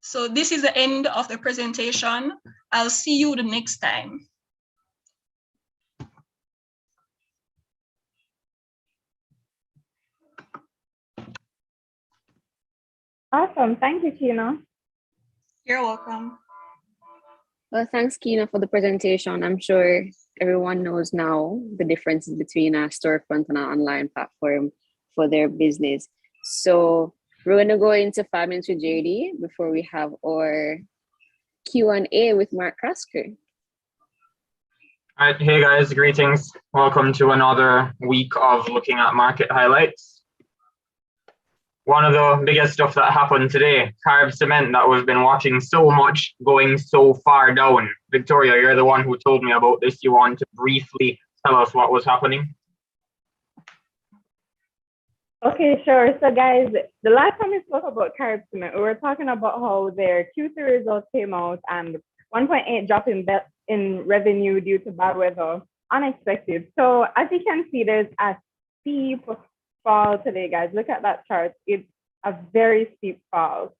So this is the end of the presentation. I'll see you the next time. Awesome. Thank you, Kina. You're welcome. Well, thanks, Kina, for the presentation. I'm sure everyone knows now the differences between a storefront and an online platform for their business. So we're going to go into 5 minutes with JD before we have our Q&A with Mark Croskery. All right, hey guys, greetings. Welcome to another week of looking at market highlights. One of the biggest stuff that happened today, carb cement that we've been watching so much going so far down. Victoria, you're the one who told me about this. You want to briefly tell us what was happening? Okay, sure. So guys, the last time we spoke about carb cement, we were talking about how their Q3 results came out and 1.8 drop in revenue due to bad weather, unexpected. So as you can see, there's a steep fall today, guys. Look at that chart. It's a very steep fall.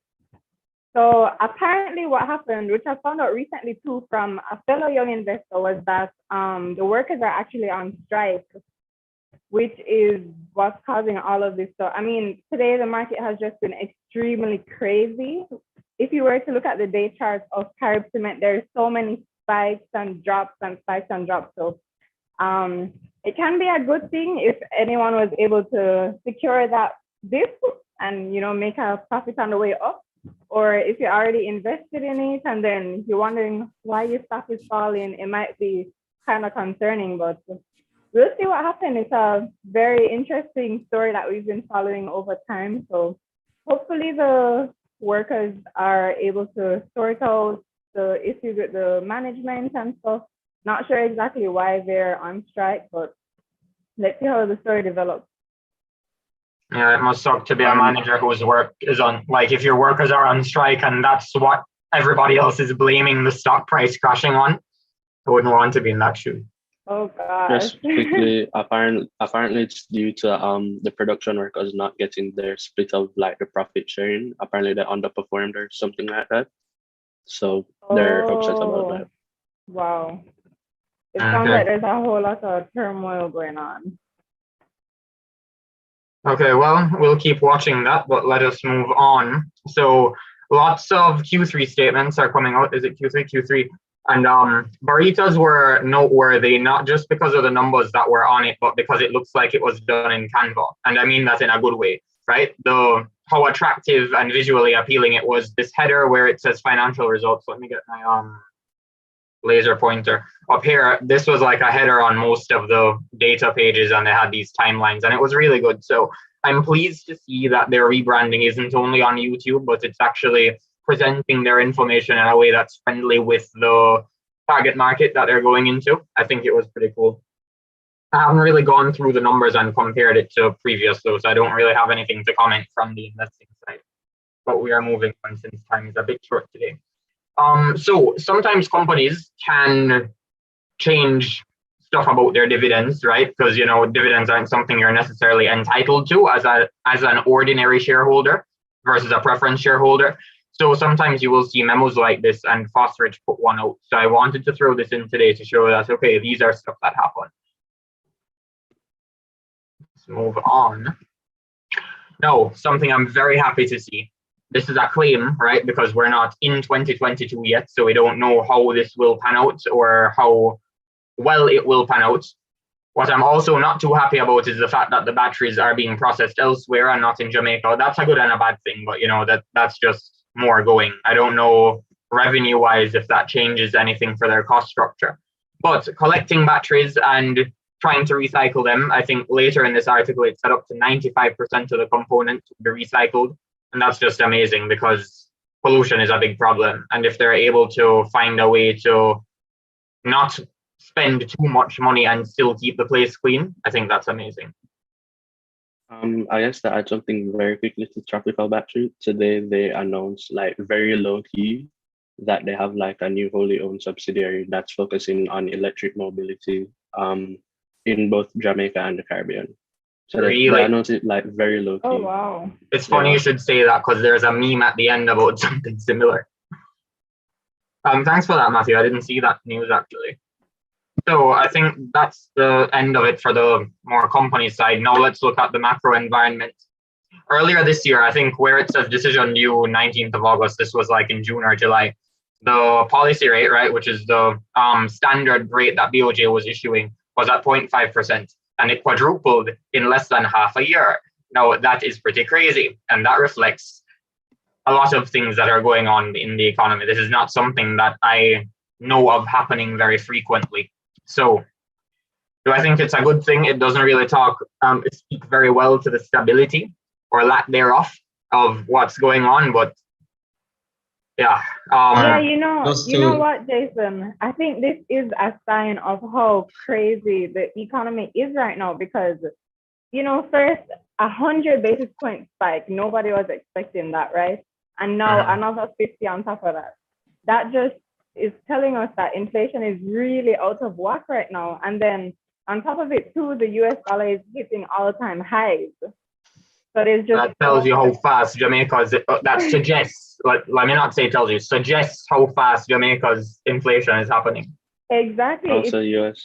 So apparently what happened, which I found out recently too from a fellow young investor, was that the workers are actually on strike, which is what's causing all of this stuff. I mean, today the market has just been extremely crazy. If you were to look at the day charts of carb cement, there's so many spikes and drops and spikes and drops. So it can be a good thing if anyone was able to secure that dip and, you know, make a profit on the way up, or if you're already invested in it and then you're wondering why your stock is falling, it might be kind of concerning, but we'll see what happens. It's a very interesting story that we've been following over time. So hopefully the workers are able to sort out the issues with the management and stuff. Not sure exactly why they're on strike, but let's see how the story develops. Yeah, it must suck to be a manager whose work is on, like, if your workers are on strike and that's what everybody else is blaming the stock price crashing on, I wouldn't want to be in that shoe. Oh gosh. Just quickly, apparently it's due to the production workers not getting their split of like the profit sharing. Apparently they underperformed or something like that. So they're upset about that. Wow. It sounds like there's a whole lot of turmoil going on. Okay, well, we'll keep watching that, but let us move on. So lots of Q3 statements are coming out. Is it Q3? Q3. And burritos were noteworthy, not just because of the numbers that were on it, but because it looks like it was done in Canva. And I mean that in a good way, right? How attractive and visually appealing it was. This header where it says financial results. Let me get my laser pointer up here. This was like a header on most of the data pages, and they had these timelines, and it was really good. So I'm pleased to see that their rebranding isn't only on YouTube, but it's actually presenting their information in a way that's friendly with the target market that they're going into. I think it was pretty cool. I haven't really gone through the numbers and compared it to previous, though, so I don't really have anything to comment from the investing side. But we are moving on since time is a bit short today. So sometimes companies can change stuff about their dividends, right? Because, you know, dividends aren't something you're necessarily entitled to as an ordinary shareholder versus a preference shareholder. So sometimes you will see memos like this, and Fosrich put one out. So I wanted to throw this in today to show that, okay, these are stuff that happen. Let's move on. Now, something I'm very happy to see. This is a claim, right? Because we're not in 2022 yet, so we don't know how this will pan out or how well it will pan out. What I'm also not too happy about is the fact that the batteries are being processed elsewhere and not in Jamaica. That's a good and a bad thing, but you know, that's just more going. I don't know revenue-wise if that changes anything for their cost structure. But collecting batteries and trying to recycle them, I think later in this article, it's set up to 95% of the components to be recycled. And that's just amazing because pollution is a big problem. And if they're able to find a way to not spend too much money and still keep the place clean, I think that's amazing. I guess to add something very quickly to Tropical Battery, today they announced like very low key that they have like a new wholly owned subsidiary that's focusing on electric mobility in both Jamaica and the Caribbean. So they Really? announced it like very low Oh key. wow. It's funny you should say that because there's a meme at the end about something similar. Thanks for that, Matthew. I didn't see that news actually. So I think that's the end of it for the more company side. Now let's look at the macro environment. Earlier this year, I think where it says decision due 19th of August, this was like in June or July, the policy rate, right, which is the standard rate that BOJ was issuing, was at 0.5%, and it quadrupled in less than half a year. Now, that is pretty crazy, and that reflects a lot of things that are going on in the economy. This is not something that I know of happening very frequently. So, do I think it's a good thing? It doesn't really speak very well to the stability or lack thereof of what's going on, but yeah. Yeah, you know what, Jason? I think this is a sign of how crazy the economy is right now because, first 100 basis point spike, nobody was expecting that, right? And now another 50 on top of that. That just is telling us that inflation is really out of whack right now. And then on top of it too, the US dollar is hitting all-time highs. So it's just that tells you how fast Jamaica's, that suggests, let me not say tells you, suggests how fast Jamaica's inflation is happening. Exactly. Also US.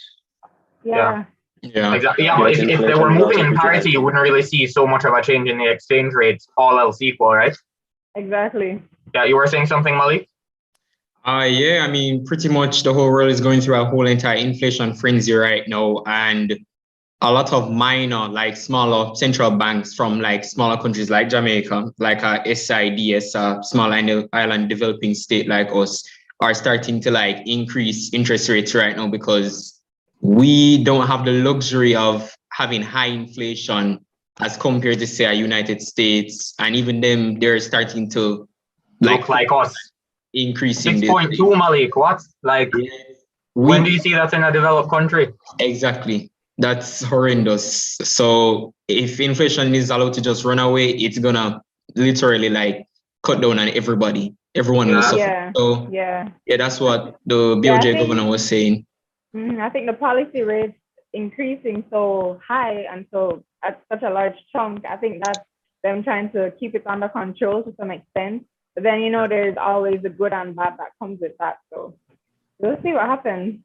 Yeah. Exactly. Yeah, but if they were moving in parity, you wouldn't really see so much of a change in the exchange rates, all else equal, right? Exactly. Yeah, you were saying something, Malik? Yeah, I mean, pretty much the whole world is going through a whole entire inflation frenzy right now. And a lot of minor, like smaller central banks from like smaller countries like Jamaica, like SIDS, small island developing state like us, are starting to like increase interest rates right now because we don't have the luxury of having high inflation as compared to say United States, and even them, they're starting to look like us. Increasing 6.2, Malik, what? Like, when do you see that in a developed country? Exactly. That's horrendous. So if inflation is allowed to just run away, it's gonna literally like cut down on everybody. Everyone will suffer. Yeah. So yeah, that's what the BOJ governor was saying. I think the policy rates increasing so high and so at such a large chunk, I think that's them trying to keep it under control to some extent. But then, there's always the good and bad that comes with that. So we'll see what happens.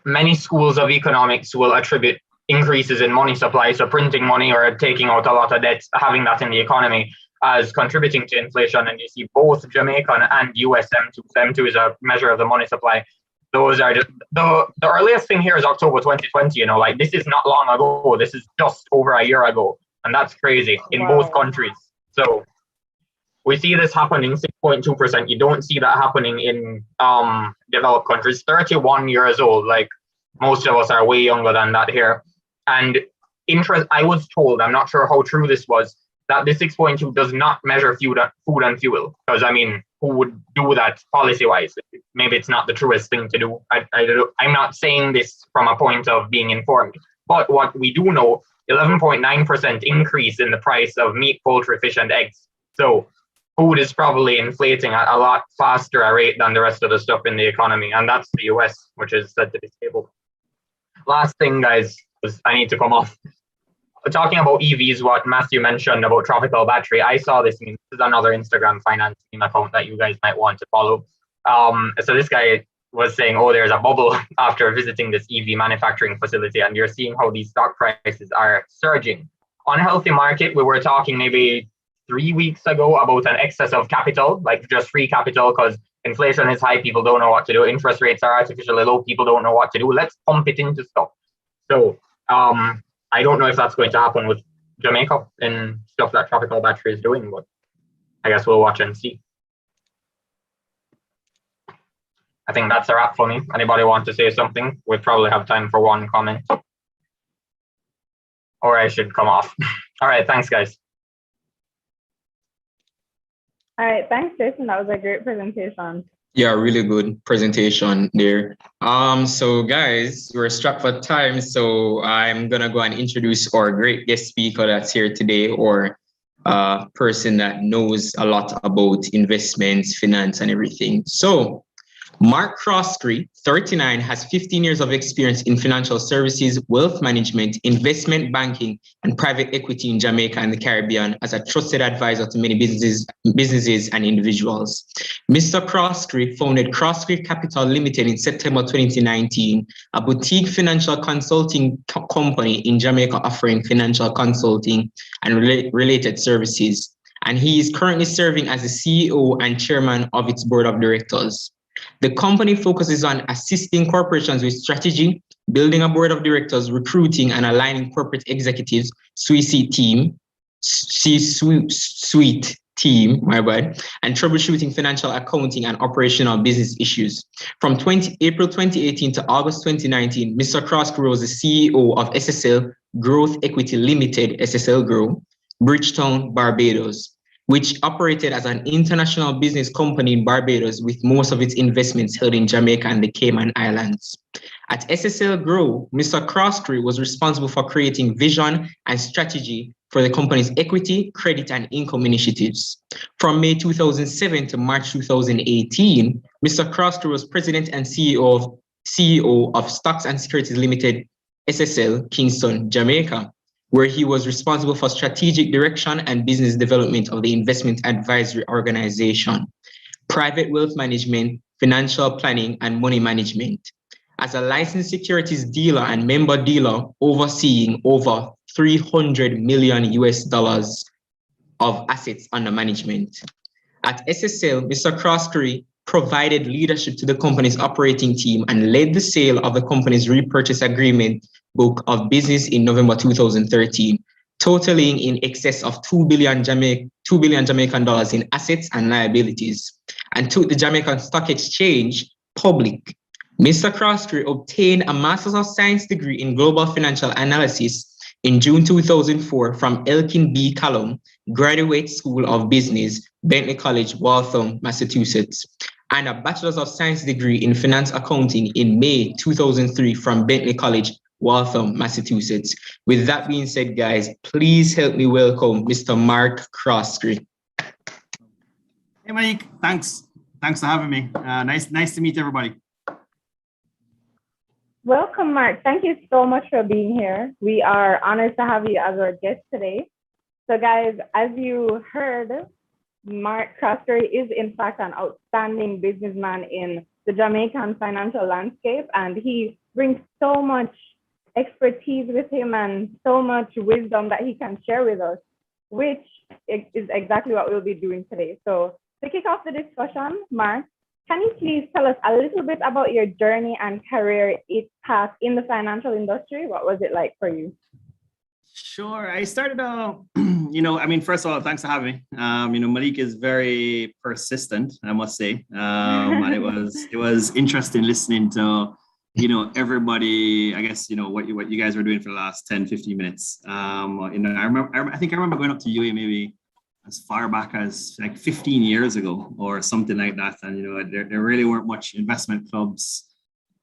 Many schools of economics will attribute increases in money supply, so printing money or taking out a lot of debt, having that in the economy, as contributing to inflation. And you see both Jamaican and US M2. M2 is a measure of the money supply. Those are the earliest thing here is October 2020. Like this is not long ago. This is just over a year ago, and that's crazy in both countries. So we see this happening 6.2%. You don't see that happening in developed countries. 31 years old, like most of us are way younger than that here. And I was told, I'm not sure how true this was, that the 6.2 does not measure food and fuel. Because I mean, who would do that policy-wise? Maybe it's not the truest thing to do. I'm not saying this from a point of being informed. But what we do know, 11.9% increase in the price of meat, poultry, fish, and eggs. So food is probably inflating at a lot faster a rate than the rest of the stuff in the economy. And that's the US, which is said to be stable. Last thing, guys, I need to come off. Talking about EVs, what Matthew mentioned about tropical battery, I saw this meme. This is another Instagram finance meme account that you guys might want to follow. So this guy was saying, there's a bubble after visiting this EV manufacturing facility, and you're seeing how these stock prices are surging. Unhealthy market, we were talking maybe 3 weeks ago about an excess of capital, like just free capital, because inflation is high, people don't know what to do, interest rates are artificially low, people don't know what to do, let's pump it into stuff. So I don't know if that's going to happen with Jamaica and stuff that Tropical Battery is doing, but I guess we'll watch and see. I think that's a wrap for me. Anybody want to say something? We probably have time for one comment. Or I should come off. All right, thanks, guys. All right, thanks, Jason. That was a great presentation. Yeah, really good presentation there. So guys, we're strapped for time, so I'm gonna go and introduce our great guest speaker that's here today, or a person that knows a lot about investments, finance, and everything. So Mark Croskery, 39, has 15 years of experience in financial services, wealth management, investment banking, and private equity in Jamaica and the Caribbean as a trusted advisor to many businesses and individuals. Mr. Croskery founded Croskery Capital Limited in September 2019, a boutique financial consulting company in Jamaica offering financial consulting and related services. And he is currently serving as the CEO and chairman of its board of directors. The company focuses on assisting corporations with strategy, building a board of directors, recruiting and aligning corporate executives, C-suite team, and troubleshooting financial accounting and operational business issues. From April 2018 to August 2019, Mr. Croskery was the CEO of SSL Growth Equity Limited, SSL Grow, Bridgetown, Barbados, which operated as an international business company in Barbados with most of its investments held in Jamaica and the Cayman Islands. At SSL Grow, Mr. Croskery was responsible for creating vision and strategy for the company's equity, credit, and income initiatives. From May 2007 to March 2018, Mr. Croskery was president and CEO of Stocks and Securities Limited, SSL, Kingston, Jamaica, where he was responsible for strategic direction and business development of the investment advisory organization, private wealth management, financial planning, and money management. As a licensed securities dealer and member dealer overseeing over $300 million of assets under management. At SSL, Mr. Croskery provided leadership to the company's operating team and led the sale of the company's repurchase agreement book of business in November 2013, totaling in excess of $2 billion Jamaican dollars in assets and liabilities, and took the Jamaican Stock Exchange public. Mr. Croskery obtained a Master's of Science degree in Global Financial Analysis in June 2004 from Elkin B. Callum Graduate School of Business, Bentley College, Waltham, Massachusetts, and a Bachelor's of Science degree in Finance Accounting in May 2003 from Bentley College, Waltham, Massachusetts. With that being said, guys, please help me welcome Mr. Mark Croskery. Hey, Mike. Thanks for having me. Nice to meet everybody. Welcome, Mark. Thank you so much for being here. We are honored to have you as our guest today. So, guys, as you heard, Mark Croskery is in fact an outstanding businessman in the Jamaican financial landscape, and he brings so much expertise with him and so much wisdom that he can share with us, which is exactly what we'll be doing today. So to kick off the discussion, Mark, can you please tell us a little bit about your journey and career path in the financial industry? What was it like for you? Sure. I started out, first of all, thanks for having me. Malik is very persistent, I must say. And it was interesting listening to everybody, I guess, what you guys were doing for the last 10, 15 minutes. I remember going up to UA maybe as far back as like 15 years ago or something like that. And, there really weren't much investment clubs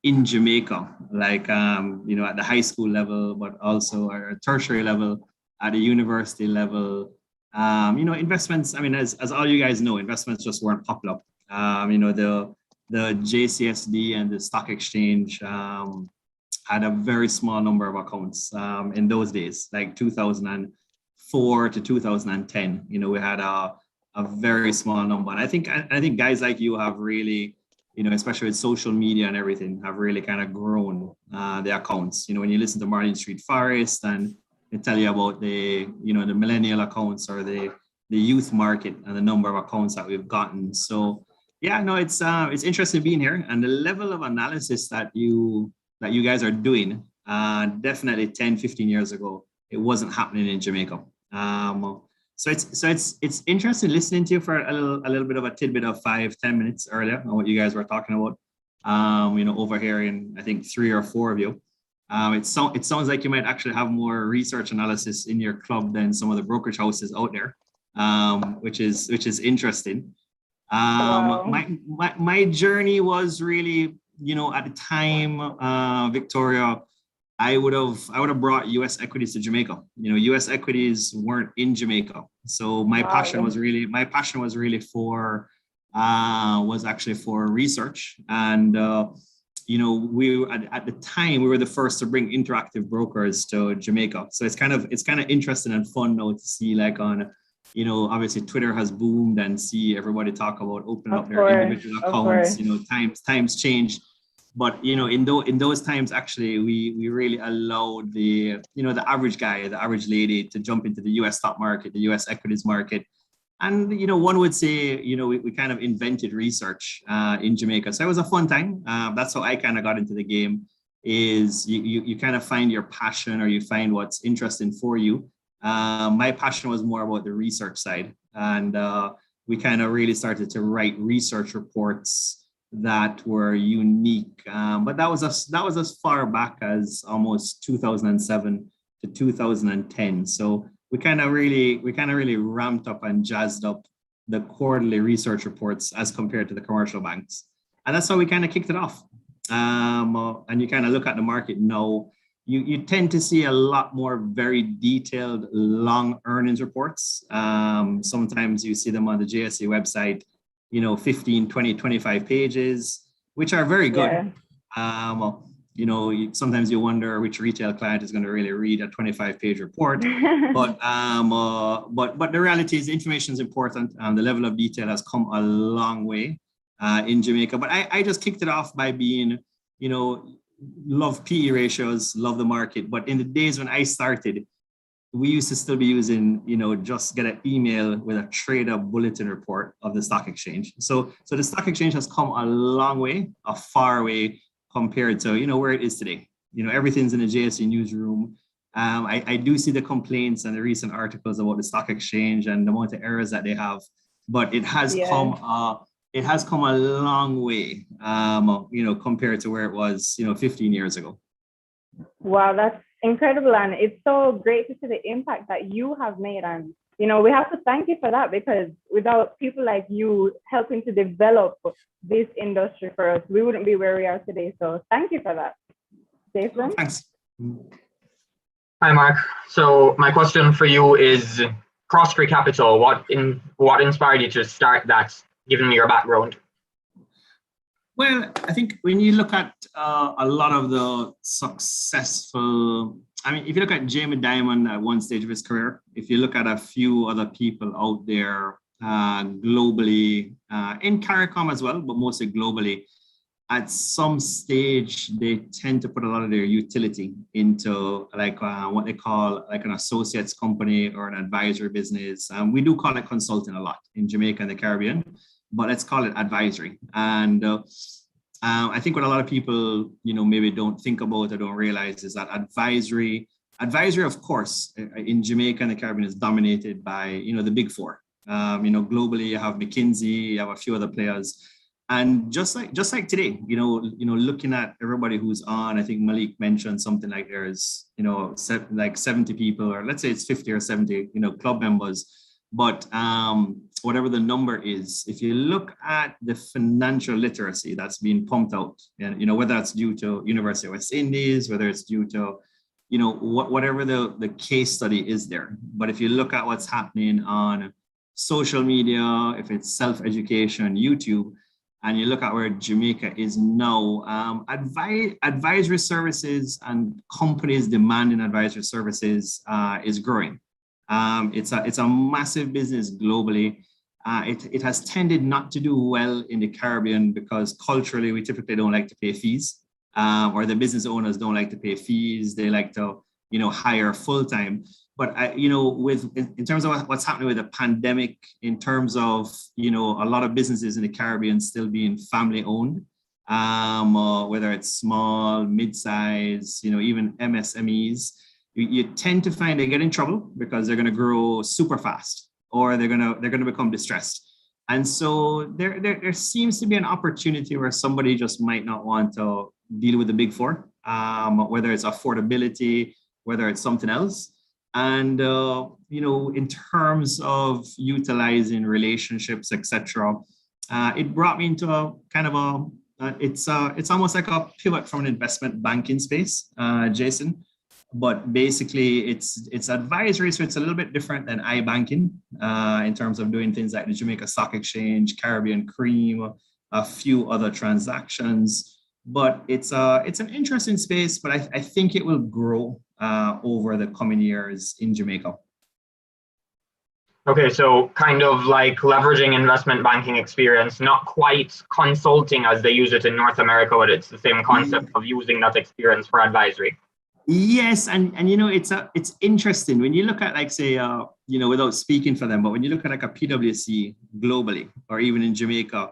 in Jamaica, like, at the high school level, but also at a tertiary level, at a university level. Investments, as all you guys know, investments just weren't popular. The JCSD and the stock exchange had a very small number of accounts in those days, like 2004 to 2010. We had a very small number. And I think guys like you have really, especially with social media and everything, have really kind of grown the accounts. When you listen to Marlene Street Forest and they tell you about the millennial accounts or the youth market and the number of accounts that we've gotten. So yeah, no, it's interesting being here, and the level of analysis that you guys are doing, definitely 10, 15 years ago, it wasn't happening in Jamaica. So it's interesting listening to you for a little bit of a tidbit of 5-10 minutes earlier on what you guys were talking about. Over here in I think 3 or 4 of you. It sounds like you might actually have more research analysis in your club than some of the brokerage houses out there, which is interesting. Wow. My journey was really, at the time, Victoria, I would have brought U.S. equities to Jamaica. U.S. equities weren't in Jamaica, so my passion was really for was actually for research. And, we at the time, we were the first to bring interactive brokers to Jamaica. So it's kind of interesting and fun now to see, like, on, obviously Twitter has boomed, and see everybody talk about opening up their individual accounts. Times change. But in those times, actually, we really allowed the average guy, the average lady, to jump into the U.S. stock market, the U.S. equities market. And one would say we kind of invented research in Jamaica. So it was a fun time. That's how I kind of got into the game. Is you kind of find your passion, or you find what's interesting for you. My passion was more about the research side, and we kind of really started to write research reports that were unique. But that was as far back as almost 2007 to 2010. So we kind of really ramped up and jazzed up the quarterly research reports as compared to the commercial banks. And that's how we kind of kicked it off. And you kind of look at the market now, you tend to see a lot more very detailed, long earnings reports. Sometimes you see them on the JSE website, 15, 20, 25 pages, which are very good. Yeah. Sometimes you wonder which retail client is going to really read a 25-page report. But the reality is, information is important, and the level of detail has come a long way in Jamaica. But I just kicked it off by being, love PE ratios, love the market. But in the days when I started, we used to still be using, just get an email with a trader bulletin report of the stock exchange. So the stock exchange has come a long way, a far way, compared to, where it is today. Everything's in the JSE newsroom. I do see the complaints and the recent articles about the stock exchange and the amount of errors that they have, but it has come a long way, compared to where it was, 15 years ago. Wow, that's incredible. And it's so great to see the impact that you have made. And, we have to thank you for that, because without people like you helping to develop this industry for us, we wouldn't be where we are today. So thank you for that. Jason? Thanks. Hi, Mark. So my question for you is Croskery Capital. What inspired you to start that, given your background? Well, I think when you look at a lot of the successful, if you look at Jamie Dimon at one stage of his career, if you look at a few other people out there globally, in CARICOM as well, but mostly globally, at some stage, they tend to put a lot of their utility into what they call like an associates company or an advisory business. We do call it consulting a lot in Jamaica and the Caribbean, but let's call it advisory. And I think what a lot of people, maybe don't think about or don't realize is that advisory, of course, in Jamaica and the Caribbean is dominated by, the big four. Globally, you have McKinsey, you have a few other players. And just like today, looking at everybody who's on, I think Malik mentioned something like there's, like 70 people, or let's say it's 50 or 70, club members. But whatever the number is, if you look at the financial literacy that's being pumped out, and whether that's due to University of West Indies, whether it's due to, whatever the case study is there. But if you look at what's happening on social media, if it's self-education, YouTube, and you look at where Jamaica is now, advisory services and companies demanding advisory services is growing. It's a massive business globally. It has tended not to do well in the Caribbean because culturally we typically don't like to pay fees, or the business owners don't like to pay fees. They like to, hire full time. But in terms of what's happening with the pandemic, in terms of a lot of businesses in the Caribbean still being family owned, whether it's small, mid-size, even MSMEs, you tend to find they get in trouble because they're going to grow super fast, or they're going to become distressed. And so there seems to be an opportunity where somebody just might not want to deal with the big four, whether it's affordability, whether it's something else. And, in terms of utilizing relationships, etc., it brought me into a kind of it's almost like a pivot from an investment banking space, Jason. but basically it's advisory, so it's a little bit different than iBanking in terms of doing things like the Jamaica Stock Exchange, Caribbean Cream, a few other transactions. But it's an interesting space, but I think it will grow over the coming years in Jamaica. Okay, so kind of like leveraging investment banking experience, not quite consulting as they use it in North America, but it's the same concept of using that experience for advisory. Yes, and you know, it's interesting when you look at, like, say, you know, without speaking for them, but when you look at like a PwC globally or even in Jamaica,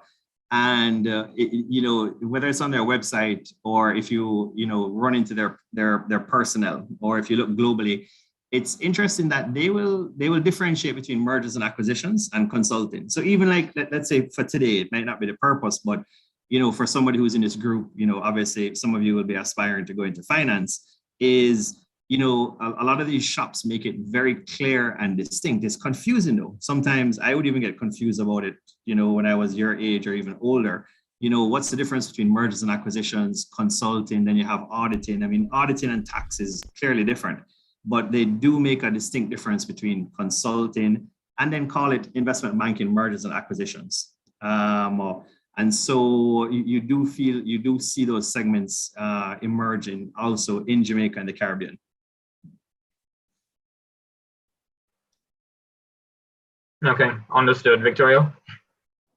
and you know, whether it's on their website or if you know run into their personnel, or if you look globally, it's interesting that they will differentiate between mergers and acquisitions and consulting. So even like, let's say for today, it might not be the purpose, but you know, for somebody who's in this group, you know, obviously some of you will be aspiring to go into finance, is, you know, a lot of these shops make it very clear and distinct. It's confusing though. Sometimes I would even get confused about it, you know, when I was your age or even older. You know, what's the difference between mergers and acquisitions, consulting, then you have auditing. I mean, auditing and tax is clearly different, but they do make a distinct difference between consulting and then call it investment banking, mergers and acquisitions. And so you do see those segments emerging also in Jamaica and the Caribbean. Okay, understood. Victoria?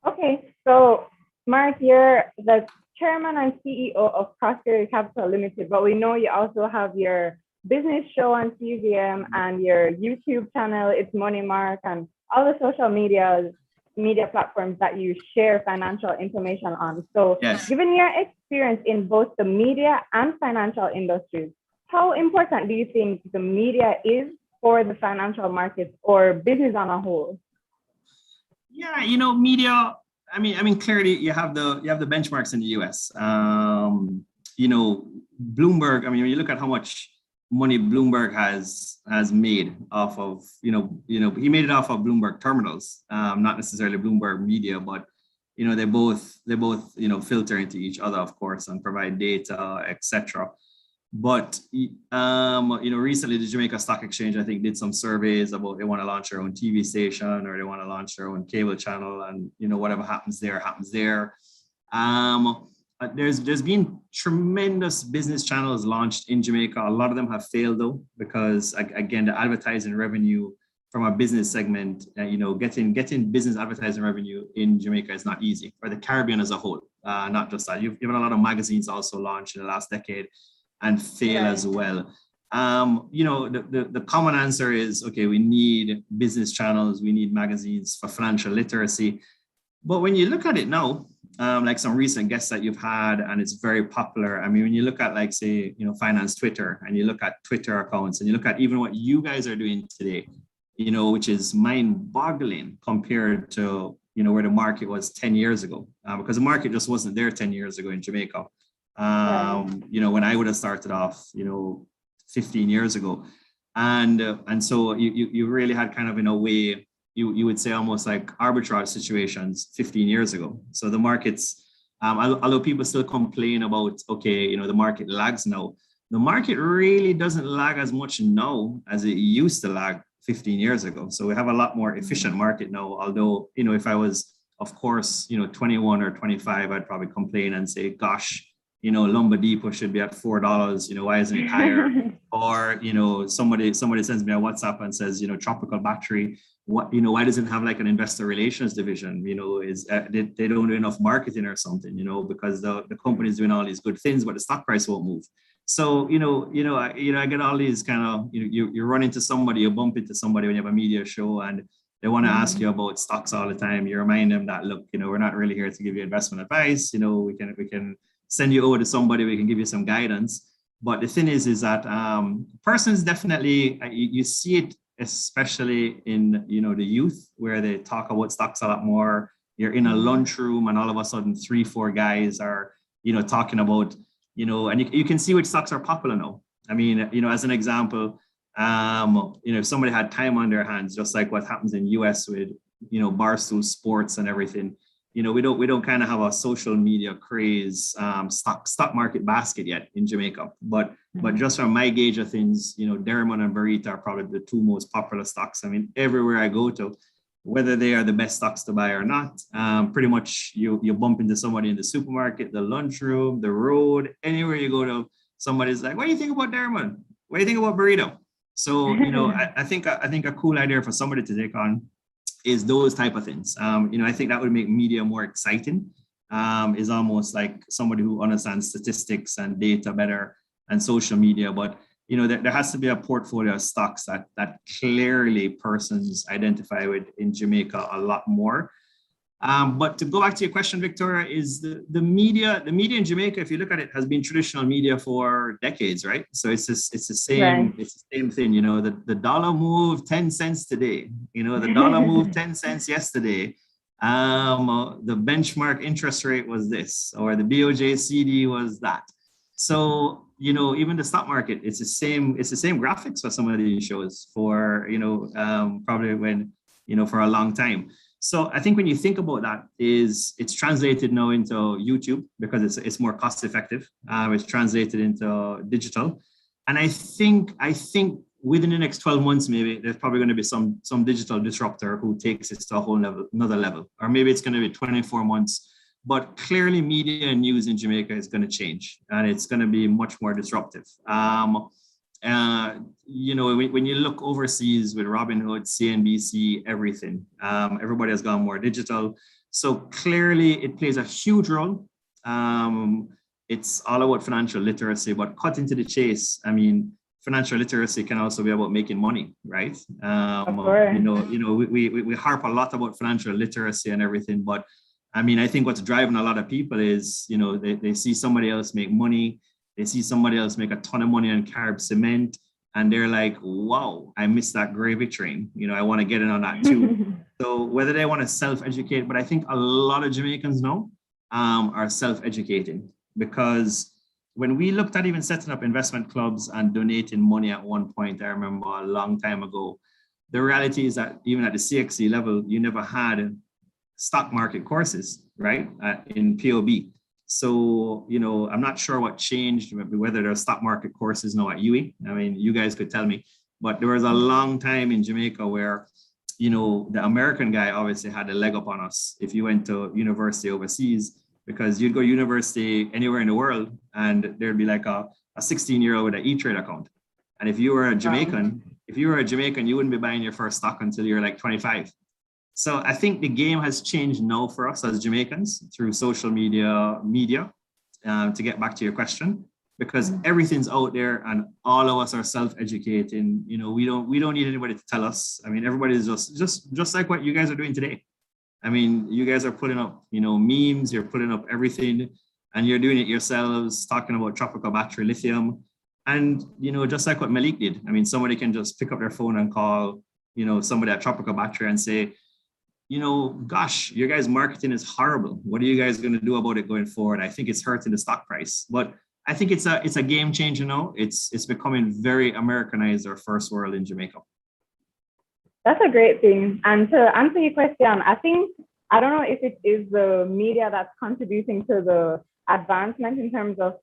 Okay, so Mark, you're the chairman and CEO of Croskery Capital Limited, but we know you also have your business show on CVM and your YouTube channel, It's Money Mark, and all the social media platforms that you share financial information on. So yes. Given your experience in both the media and financial industries, how important do you think the media is for the financial markets or business on a whole? Yeah, you know, media, I mean, clearly you have the benchmarks in the US. You know, Bloomberg, I mean, when you look at how much money Bloomberg has made off of, you know, he made it off of Bloomberg terminals, not necessarily Bloomberg media, but, you know, they both, you know, filter into each other, of course, and provide data, etc. But, you know, recently the Jamaica Stock Exchange, I think, did some surveys about they want to launch their own TV station or they want to launch their own cable channel, and, you know, whatever happens there, happens there. There's been tremendous business channels launched in Jamaica. A lot of them have failed though, because again, the advertising revenue from a business segment, you know, getting business advertising revenue in Jamaica is not easy, or the Caribbean as a whole, not just that. You've given a lot of magazines also launched in the last decade and fail as well. You know, the common answer is, okay, we need business channels, we need magazines for financial literacy. But when you look at it now, like some recent guests that you've had, and it's very popular. I mean, when you look at, like, say, you know, finance Twitter, and you look at Twitter accounts, and you look at even what you guys are doing today, you know, which is mind-boggling compared to, you know, where the market was 10 years ago, because the market just wasn't there 10 years ago in Jamaica. You know, when I would have started off, you know, 15 years ago. And so you really had kind of, in a way, you would say almost like arbitrage situations 15 years ago. So the markets, although people still complain about, okay, you know, the market lags now, the market really doesn't lag as much now as it used to lag 15 years ago. So we have a lot more efficient market now, although, you know, if I was, of course, you know, 21 or 25, I'd probably complain and say, gosh, you know, Lumber Depot should be at $4, you know, why isn't it higher? Or, you know, somebody sends me a WhatsApp and says, you know, Tropical Battery, what, you know, why doesn't it have like an investor relations division? You know, is they don't do enough marketing or something, you know, because the company is doing all these good things, but the stock price won't move. So, I get all these kind of, you run into somebody, you bump into somebody when you have a media show and they want to ask you about stocks all the time. You remind them that, look, you know, we're not really here to give you investment advice. You know, we can send you over to somebody, we can give you some guidance. But the thing is that persons definitely, you see it, especially in, you know, the youth, where they talk about stocks a lot more. You're in a lunchroom and all of a sudden 3-4 guys are, you know, talking about, you know, and you can see which stocks are popular now. I mean, you know, as an example, you know, if somebody had time on their hands, just like what happens in US with, you know, Barstool Sports and everything, we don't kind of have a social media craze stock market basket yet in Jamaica. But just from my gauge of things, Derrimon and Barita are probably the two most popular stocks. I mean, everywhere I go to, whether they are the best stocks to buy or not, pretty much you bump into somebody in the supermarket, the lunchroom, the road, anywhere you go to, somebody's like, what do you think about Derrimon? What do you think about Burrito? So, I think a cool idea for somebody to take on is those type of things. I think that would make media more exciting. Is almost like somebody who understands statistics and data better and social media. But there has to be a portfolio of stocks that clearly persons identify with in Jamaica a lot more. But to go back to your question, Victoria, is the media in Jamaica, if you look at it, has been traditional media for decades, right? So it's the same, It's the same thing. The dollar moved 10 cents today. The dollar moved 10 cents yesterday. The benchmark interest rate was this, or the BOJ CD was that. So even the stock market, it's the same graphics for some of these shows for probably when for a long time. So I think when you think about that, it's translated now into YouTube because it's more cost effective. It's translated into digital, and I think within the next 12 months, maybe there's probably going to be some digital disruptor who takes it to a whole level, another level, or maybe it's going to be 24 months. But clearly, media and news in Jamaica is going to change, and it's going to be much more disruptive. When you look overseas with Robinhood, CNBC, everything, everybody has gone more digital. So clearly it plays a huge role. It's all about financial literacy, but cut into the chase. I mean, financial literacy can also be about making money, right? We harp a lot about financial literacy and everything, but I mean, I think what's driving a lot of people is, they see somebody else make money. They see somebody else make a ton of money on carb cement, and they're like, wow, I missed that gravy train. I want to get in on that too. So whether they want to self-educate, but I think a lot of Jamaicans now are self-educating, because when we looked at even setting up investment clubs and donating money at one point, I remember a long time ago, the reality is that even at the CXC level, you never had stock market courses, right, in POB. So, I'm not sure what changed, whether there are stock market courses now at UE. I mean, you guys could tell me, but there was a long time in Jamaica where, the American guy obviously had a leg up on us if you went to university overseas, because you'd go to university anywhere in the world and there'd be like a 16-year-old with an E-Trade account. And if you were a Jamaican, you wouldn't be buying your first stock until you're like 25. So I think the game has changed now for us as Jamaicans through social media, to get back to your question, because everything's out there and all of us are self-educating. We don't need anybody to tell us. I mean, everybody's just like what you guys are doing today. I mean, you guys are putting up, memes, you're putting up everything, and you're doing it yourselves, talking about tropical battery lithium. And, just like what Malik did. I mean, somebody can just pick up their phone and call, somebody at Tropical Battery and say, gosh, your guys' marketing is horrible. What are you guys going to do about it going forward? I think it's hurting the stock price. But I think it's a game changer now. It's becoming very Americanized, or first world in Jamaica. That's a great thing. And to answer your question, I don't know if it is the media that's contributing to the advancement in terms of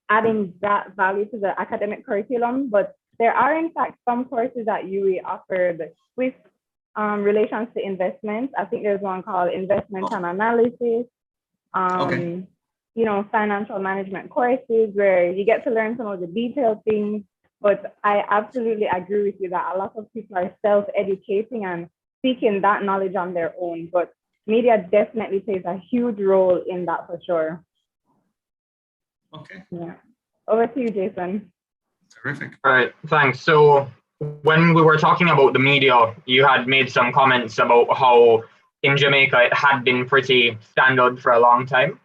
adding that value to the academic curriculum, but there are in fact some courses that UE offered with relations to investments. I think there's one called Investment and Analysis, financial management courses where you get to learn some of the detailed things. But I absolutely agree with you that a lot of people are self-educating and seeking that knowledge on their own. But media definitely plays a huge role in that for sure. Okay. Yeah. Over to you, Jason. Terrific. All right, thanks. So when we were talking about the media, you had made some comments about how in Jamaica it had been pretty standard for a long time.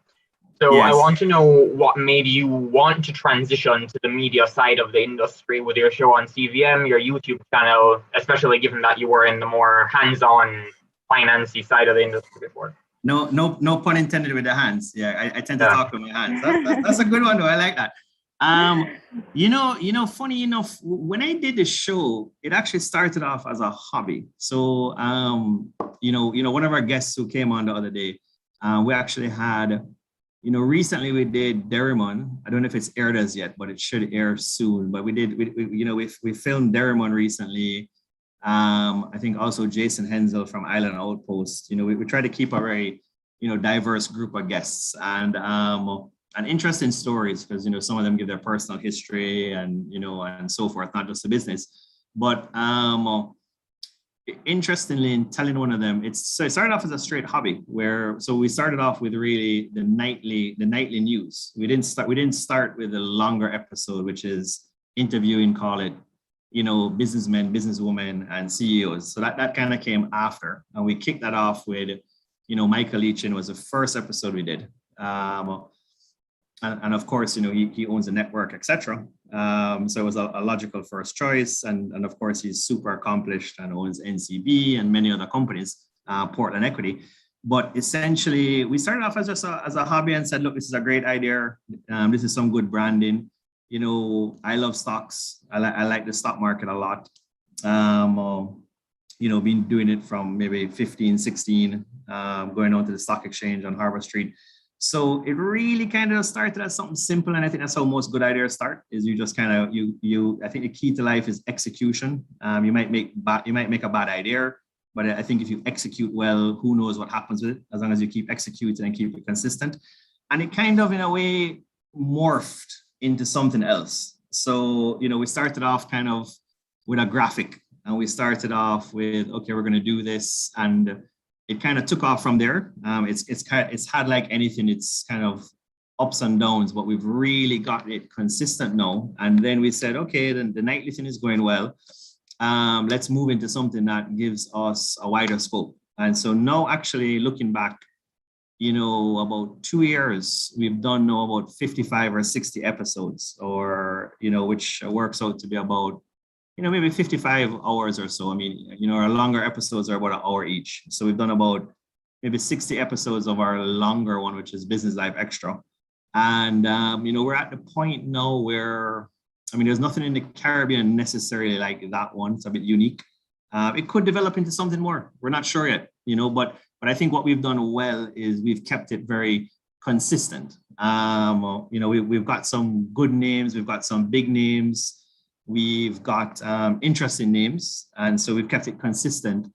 So yes. I want to know what made you want to transition to the media side of the industry with your show on CVM, your YouTube channel, especially given that you were in the more hands-on financy side of the industry before. No pun intended with the hands. Yeah, I tend to talk with my hands. That's a good one though. I like that. Funny enough, when I did the show, it actually started off as a hobby. So, one of our guests who came on the other day, we actually had, recently we did Derrimon. I don't know if it's aired as yet, but it should air soon. But we filmed Derrimon recently. I think also Jason Hensel from Island Outpost. We try to keep a very, diverse group of guests and interesting stories, because, some of them give their personal history and, and so forth, not just the business. But interestingly, in telling one of them, it started off as a straight hobby so we started off with really the nightly news. We didn't start with a longer episode, which is interviewing, call it, businessmen, businesswomen, and CEOs. So that kind of came after, and we kicked that off with, Michael Leachin was the first episode we did. And of course, he owns a network, etc. So it was a logical first choice. And of course, he's super accomplished and owns NCB and many other companies, Portland Equity. But essentially, we started off as a hobby and said, look, this is a great idea. This is some good branding. I love stocks. I like the stock market a lot. Been doing it from maybe 15, 16, going on to the stock exchange on Harbor Street. So it really kind of started as something simple. And I think that's how most good ideas start, is you just kind of, I think the key to life is execution. You might make a bad idea, but I think if you execute well, who knows what happens with it, as long as you keep executing and keep it consistent. And it kind of, in a way, morphed into something else. So, we started off kind of with a graphic, and we started off with, okay, we're going to do this. And it kind of took off from there. It's had like anything, it's kind of ups and downs, but we've really got it consistent now. And then we said, okay, then the nightly thing is going well. Let's move into something that gives us a wider scope. And so now, actually looking back, about 2 years, we've done now about 55 or 60 episodes, or, which works out to be about, maybe 55 hours or so. I mean, our longer episodes are about an hour each. So we've done about maybe 60 episodes of our longer one, which is Business Life Extra. And, we're at the point now where, there's nothing in the Caribbean necessarily like that one. It's a bit unique. It could develop into something more. We're not sure yet, but I think what we've done well is we've kept it very consistent. We've got some good names. We've got some big names. We've got interesting names, and so we've kept it consistent.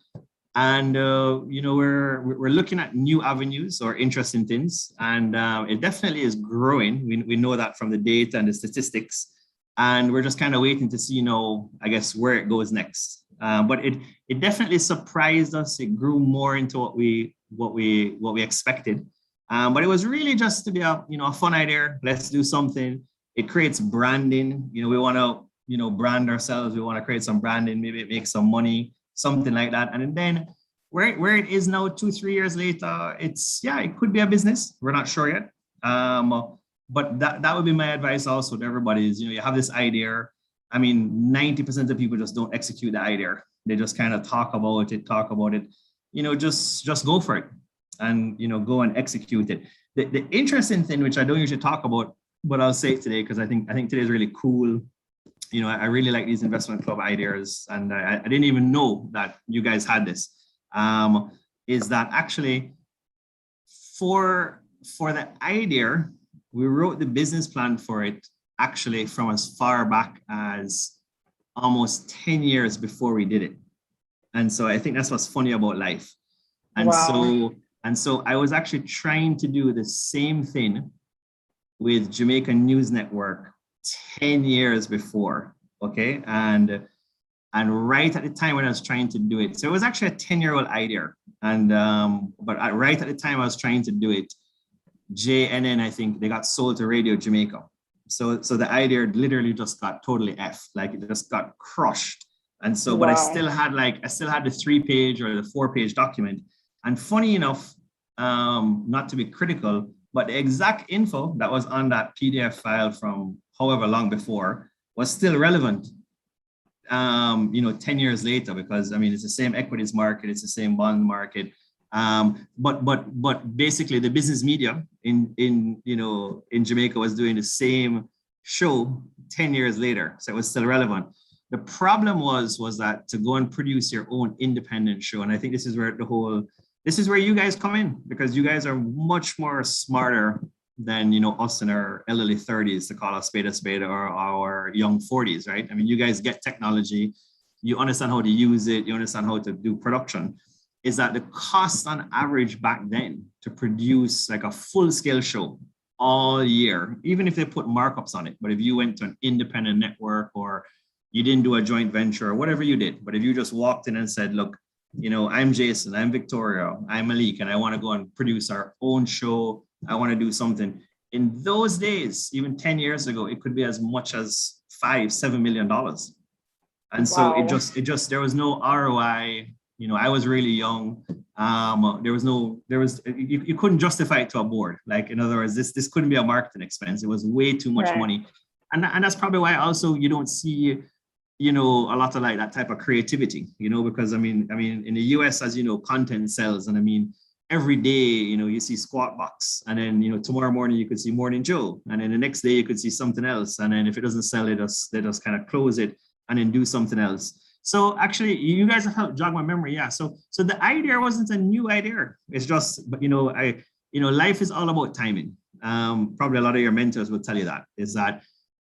And we're looking at new avenues or interesting things, and it definitely is growing. We know that from the data and the statistics, and we're just kind of waiting to see, I guess, where it goes next. But it definitely surprised us. It grew more into what we expected. But it was really just to be a fun idea. Let's do something. It creates branding. We want to brand ourselves. We want to create some branding, maybe make some money, something like that. And then where it is now, 2-3 years later, it could be a business. We're not sure yet. But that would be my advice also to everybody is, you have this idea. 90% of people just don't execute the idea. They just kind of talk about it, just go for it and, go and execute it. The interesting thing, which I don't usually talk about, but I'll say it today, because I think today is really cool. I really like these investment club ideas, and I didn't even know that you guys had this, is that actually for the idea, we wrote the business plan for it actually from as far back as almost 10 years before we did it. And so I think that's what's funny about life. And wow. So I was actually trying to do the same thing with Jamaica News Network 10 years before, okay? And right at the time when I was trying to do it, so it was actually a 10-year-old idea. And but right at the time I was trying to do it, JNN, I think they got sold to Radio Jamaica. So the idea literally just got totally F, like it just got crushed. And so, wow. But I still had the 3-page or the 4-page document. And funny enough, not to be critical, but the exact info that was on that PDF file from however long before was still relevant, 10 years later, because it's the same equities market, it's the same bond market. But basically the business media in Jamaica was doing the same show 10 years later. So it was still relevant. The problem was that to go and produce your own independent show, and I think this is where you guys come in, because you guys are much more smarter than, you know, us in our elderly 30s, to call a spade, or our young 40s, right? I mean, you guys get technology, you understand how to use it, you understand how to do production. Is that the cost on average back then to produce like a full-scale show all year, even if they put markups on it, but if you went to an independent network, or you didn't do a joint venture, or whatever you did, but if you just walked in and said, look, you know, I'm Jason, I'm Victoria, I'm Malik, and I want to go and produce our own show, I want to do something. In those days, even 10 years ago, it could be as much as $5-7 million. And so Wow. it just, there was no ROI. You know, I was really young. You couldn't justify it to a board. Like, in other words, this couldn't be a marketing expense. It was way too much money. And that's probably why also you don't see, you know, a lot of like that type of creativity, you know, because I mean, in the US, as you know, content sells. And I mean, every day, you know, you see Squawk Box, and then, you know, tomorrow morning you could see Morning Joe, and then the next day you could see something else. And then if it doesn't sell, they just kind of close it and then do something else. So actually, you guys have helped jog my memory. Yeah. So the idea wasn't a new idea. It's just, but you know, life is all about timing. Probably a lot of your mentors will tell you that, is that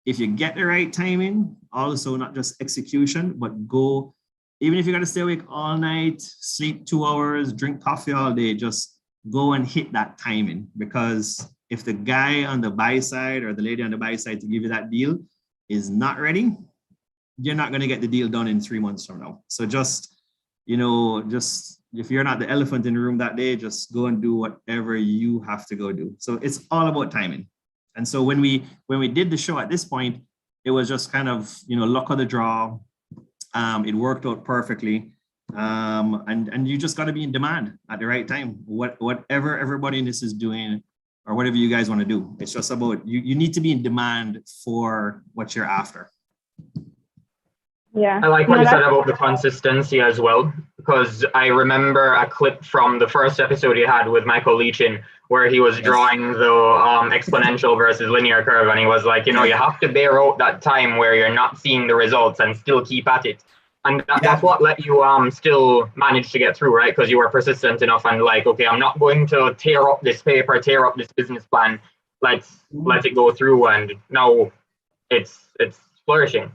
if you get the right timing, also not just execution, but go, even if you got to stay awake all night, sleep 2 hours, drink coffee all day, just go and hit that timing. Because if the guy on the buy side or the lady on the buy side to give you that deal is not ready, you're not going to get the deal done in 3 months from now. So just, you know, just if you're not the elephant in the room that day, just go and do whatever you have to go do. So it's all about timing. And so when we did the show at this point, it was just kind of, you know, luck of the draw. It worked out perfectly. And you just got to be in demand at the right time. Whatever everybody in this is doing, or whatever you guys want to do, it's just about, you need to be in demand for what you're after. Yeah. I like what you said about the consistency as well, because I remember a clip from the first episode you had with Michael Leachin, where he was drawing the exponential versus linear curve, and he was like, you know, you have to bear out that time where you're not seeing the results and still keep at it. And that's what let you still manage to get through, right? Because you were persistent enough and like, okay, I'm not going to tear up this paper, tear up this business plan. Let's let it go through, and now it's flourishing.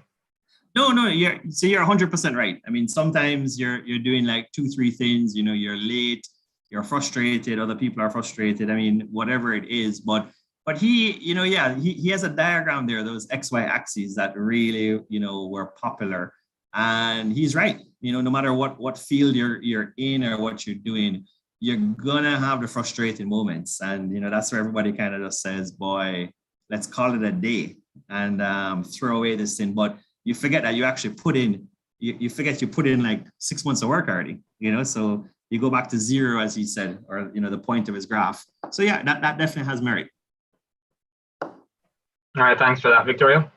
No, you're 100% right. I mean, sometimes you're doing like 2-3 things, you know, you're late, you're frustrated, other people are frustrated. I mean, whatever it is, but he, you know, yeah, he has a diagram there, those XY axes that really, you know, were popular. And he's right. You know, no matter what field you're in or what you're doing, you're gonna have the frustrating moments. And, you know, that's where everybody kind of just says, boy, let's call it a day and throw away this thing. But you forget that you actually put in, you forget you put in like 6 months of work already, you know, so you go back to zero, as he said, or, you know, the point of his graph. So yeah, that definitely has merit. All right, thanks for that, Victoria.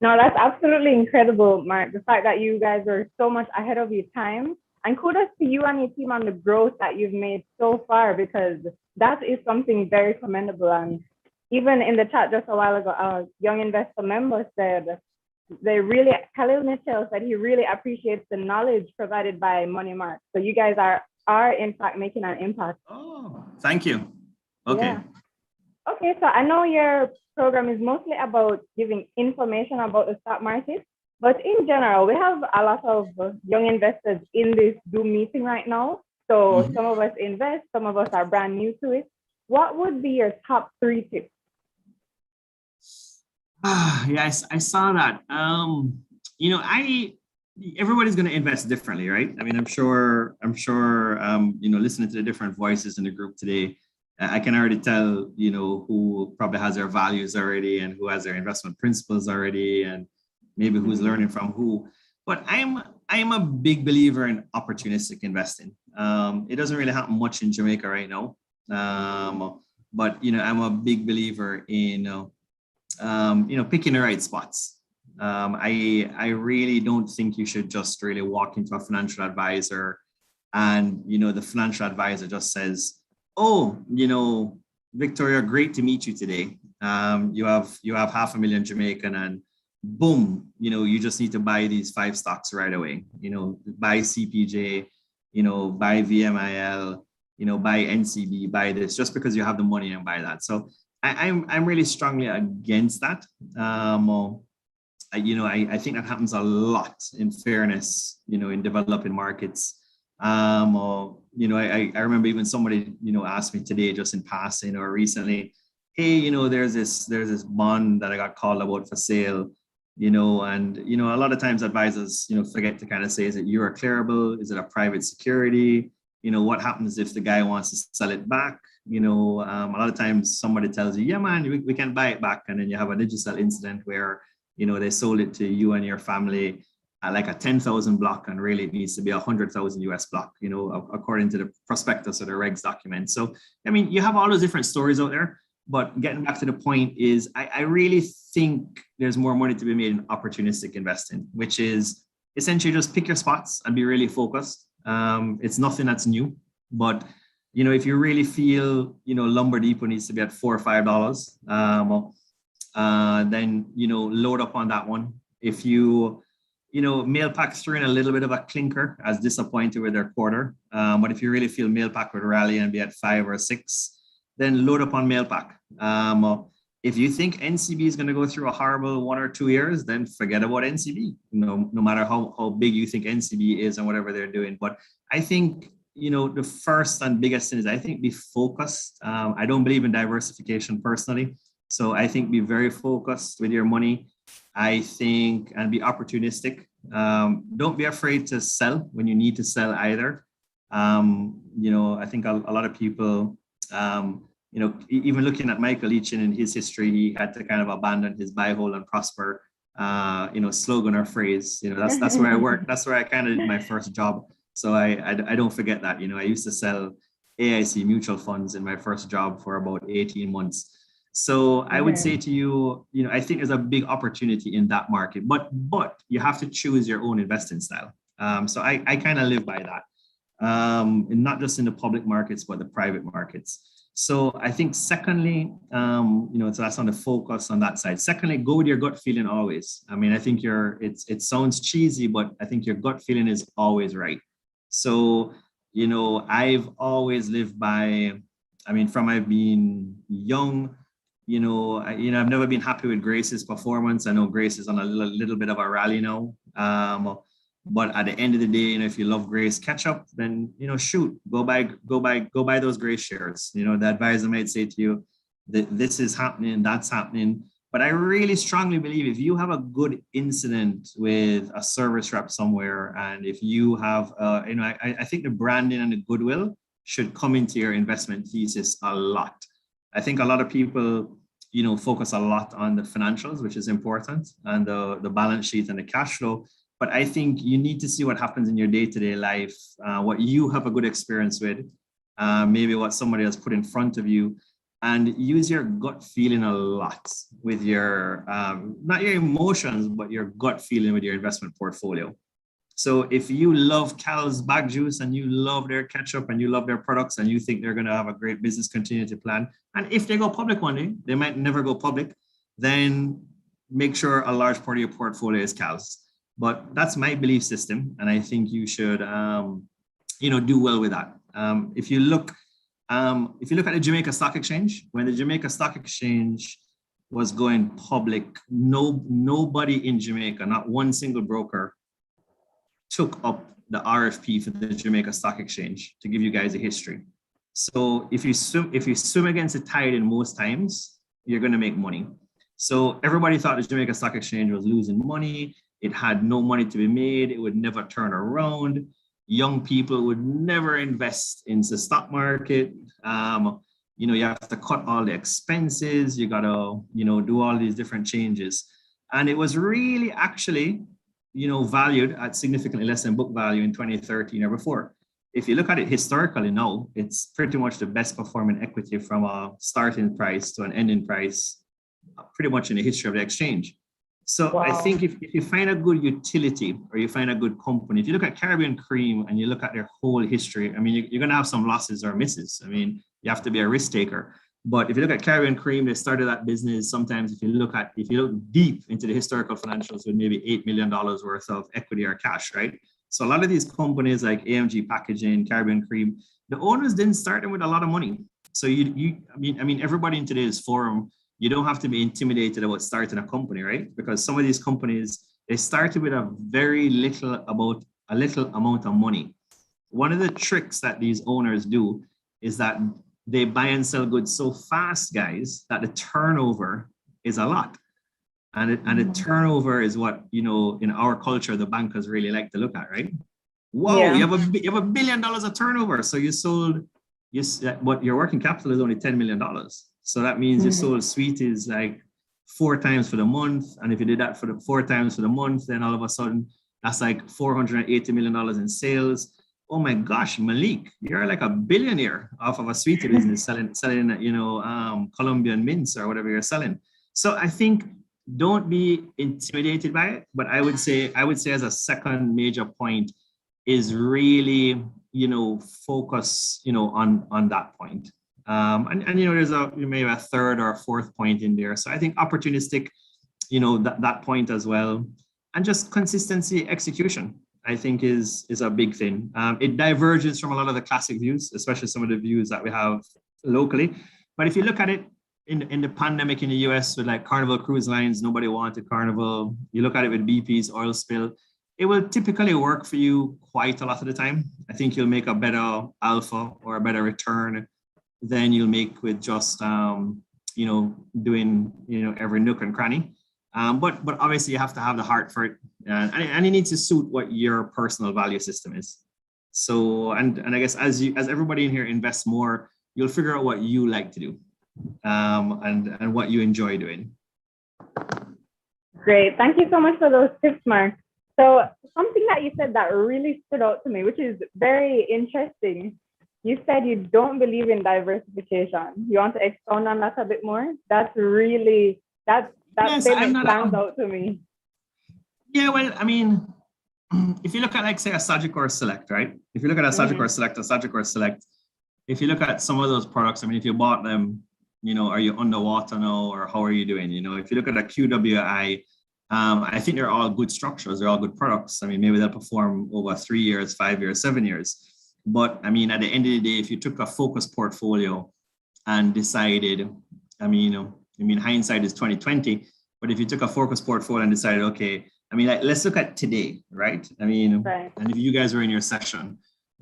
No, that's absolutely incredible, Mark. The fact that you guys are so much ahead of your time. And kudos to you and your team on the growth that you've made so far, because that is something very commendable. And even in the chat just a while ago, our young investor member said, Khalil Mitchell said he really appreciates the knowledge provided by Money Mark. So you guys are in fact making an impact. Oh, thank you. Okay. Yeah. Okay, so I know your program is mostly about giving information about the stock market, but in general, we have a lot of young investors in this Zoom meeting right now. So some of us invest, some of us are brand new to it. What would be your top 3 tips? Yes, I saw that. You know, everybody's going to invest differently, right? I mean, I'm sure, you know, listening to the different voices in the group today, I can already tell, you know, who probably has their values already and who has their investment principles already, and maybe who's learning from who. But I'm a big believer in opportunistic investing. It doesn't really happen much in Jamaica right now. But, you know, I'm a big believer in, you know, picking the right spots. I really don't think you should just really walk into a financial advisor and, you know, the financial advisor just says, oh, you know, Victoria, great to meet you today. You have $500,000 Jamaican, and boom, you just need to buy these 5 stocks right away. Buy CPJ, buy VMIL, buy NCB, buy this, just because you have the money and buy that. So I'm really strongly against that. I think that happens a lot, in fairness, in developing markets. I remember even somebody, asked me today, just in passing or recently, hey, there's this bond that I got called about for sale, and a lot of times advisors, forget to kind of say, is it Euro clearable? Is it a private security? What happens if the guy wants to sell it back? A lot of times somebody tells you, yeah, man, we can buy it back. And then you have a digital incident where, they sold it to you and your family at like a 10,000 block, and really it needs to be 100,000 US block, according to the prospectus or the regs document. So, I mean, you have all those different stories out there, but getting back to the point is I really think there's more money to be made in opportunistic investing, which is essentially just pick your spots and be really focused. It's nothing that's new, but if you really feel lumber depot needs to be at $4 or $5, then load up on that one. If you Mailpack threw in a little bit of a clinker, as disappointed with their quarter, but if you really feel Mailpack would rally and be at 5 or 6, then load up on Mailpack. If you think NCB is going to go through a horrible 1 or 2 years, then forget about NCB. No matter how big you think NCB is and whatever they're doing. But I think the first and biggest thing is, I think, be focused. I don't believe in diversification personally, so I think be very focused with your money. I think, and be opportunistic. Don't be afraid to sell when you need to sell either. I think a lot of people, even looking at Michael Eachin in his history, he had to kind of abandon his buy, hold, and prosper, slogan or phrase. That's where I work. That's where I kind of did my first job. So I don't forget that. I used to sell AIC mutual funds in my first job for about 18 months. So I would say to you, I think there's a big opportunity in that market, but you have to choose your own investing style. So I kind of live by that, and not just in the public markets, but the private markets. So I think secondly, so that's on the focus on that side. Secondly, go with your gut feeling always. I mean, I think it sounds cheesy, but I think your gut feeling is always right. So, I've always lived by, from I've been young, I've never been happy with Grace's performance. I know Grace is on a little bit of a rally now. But at the end of the day, if you love Grace, catch up, then, shoot, go buy those Grace shares. The advisor might say to you that this is happening, that's happening. But I really strongly believe if you have a good incident with a service rep somewhere, and if you have, I think the branding and the goodwill should come into your investment thesis a lot. I think a lot of people, focus a lot on the financials, which is important, and the balance sheet and the cash flow. But I think you need to see what happens in your day-to-day life, what you have a good experience with, maybe what somebody has put in front of you, and use your gut feeling a lot with your, not your emotions, but your gut feeling with your investment portfolio. So if you love Cal's Bag Juice and you love their ketchup and you love their products and you think they're going to have a great business continuity plan, and if they go public one day, they might never go public, then make sure a large part of your portfolio is Cal's. But that's my belief system, and I think you should, do well with that. If you look at the Jamaica Stock Exchange, when the Jamaica Stock Exchange was going public, nobody in Jamaica, not one single broker, took up the RFP for the Jamaica Stock Exchange, to give you guys a history. So if you swim against the tide in most times, you're going to make money. So everybody thought the Jamaica Stock Exchange was losing money. It had no money to be made. It would never turn around. Young people would never invest in the stock market. You have to cut all the expenses. You got to, do all these different changes. And it was really actually, valued at significantly less than book value in 2013 or before. If you look at it historically now, it's pretty much the best performing equity from a starting price to an ending price, pretty much in the history of the exchange. So wow. I think if you find a good utility or you find a good company, if you look at Caribbean Cream and you look at their whole history, you're going to have some losses or misses. You have to be a risk taker. But if you look at Caribbean Cream, they started that business. Sometimes if you look deep into the historical financials with maybe $8 million worth of equity or cash, right? So a lot of these companies like AMG Packaging, Caribbean Cream, the owners didn't start them with a lot of money. So I mean, everybody in today's forum, you don't have to be intimidated about starting a company, right? Because some of these companies, they started with a little amount of money. One of the tricks that these owners do is that they buy and sell goods so fast, guys, that the turnover is a lot. And the turnover is what, in our culture, the bankers really like to look at, right? Whoa, yeah. you have $1 billion of turnover. So but your working capital is only $10 million. So that means you sold sweeties like 4 times for the month. And if you did that for the 4 times for the month, then all of a sudden that's like $480 million in sales. Oh my gosh, Malik, you're like a billionaire off of a sweetie business selling Colombian mints or whatever you're selling. So I think don't be intimidated by it. But I would say as a second major point is really, focus, on that point. And there's maybe a third or a fourth point in there. So I think opportunistic, that point as well. And just consistency, execution, I think is a big thing. It diverges from a lot of the classic views, especially some of the views that we have locally. But if you look at it in the pandemic in the US with like Carnival Cruise Lines, nobody wanted Carnival. You look at it with BP's oil spill, it will typically work for you quite a lot of the time. I think you'll make a better alpha or a better return than you'll make with just, doing, every nook and cranny. But obviously you have to have the heart for it, and it needs to suit what your personal value system is. So, and I guess as everybody in here invests more, you'll figure out what you like to do, and what you enjoy doing. Great, thank you so much for those tips, Mark. So something that you said that really stood out to me, which is very interesting. You said you don't believe in diversification. You want to expound on that a bit more? That's really that statement stands out to me. Yeah, well, I mean, if you look at like say a Sagicor Select, right? If you look at a Sagicor Select, if you look at some of those products, I mean, if you bought them, are you underwater now, or how are you doing? If you look at a QWI, I think they're all good structures. They're all good products. I mean, maybe they'll perform over 3 years, 5 years, 7 years. But I mean, at the end of the day, if you took a focused portfolio and decided, I mean, hindsight is 2020. But if you took a focused portfolio and decided, okay, I mean, like, let's look at today, right? I mean, right. And if you guys were in your session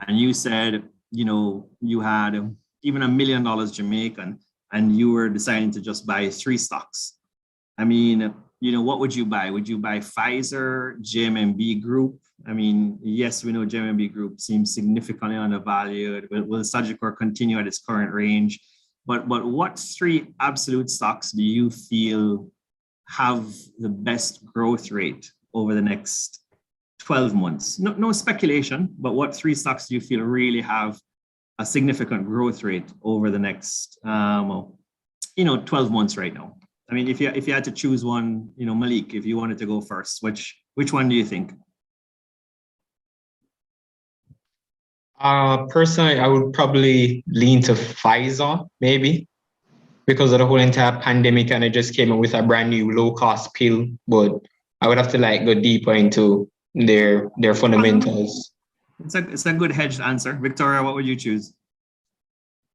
and you said, you had even $1 million Jamaican, and you were deciding to just buy 3 stocks. I mean, what would you buy? Would you buy Pfizer, JMMB Group? I mean, yes, we know JMMB Group seems significantly undervalued. Will Sagicor continue at its current range? But what 3 absolute stocks do you feel have the best growth rate over the next 12 months? No speculation, but what 3 stocks do you feel really have a significant growth rate over the next 12 months right now? I mean, if you had to choose one, Malik, if you wanted to go first, which one do you think? Personally, I would probably lean to Pfizer, maybe, because of the whole entire pandemic, and it just came up with a brand new low-cost pill. But I would have to go deeper into their fundamentals. It's a good hedged answer. Victoria, what would you choose?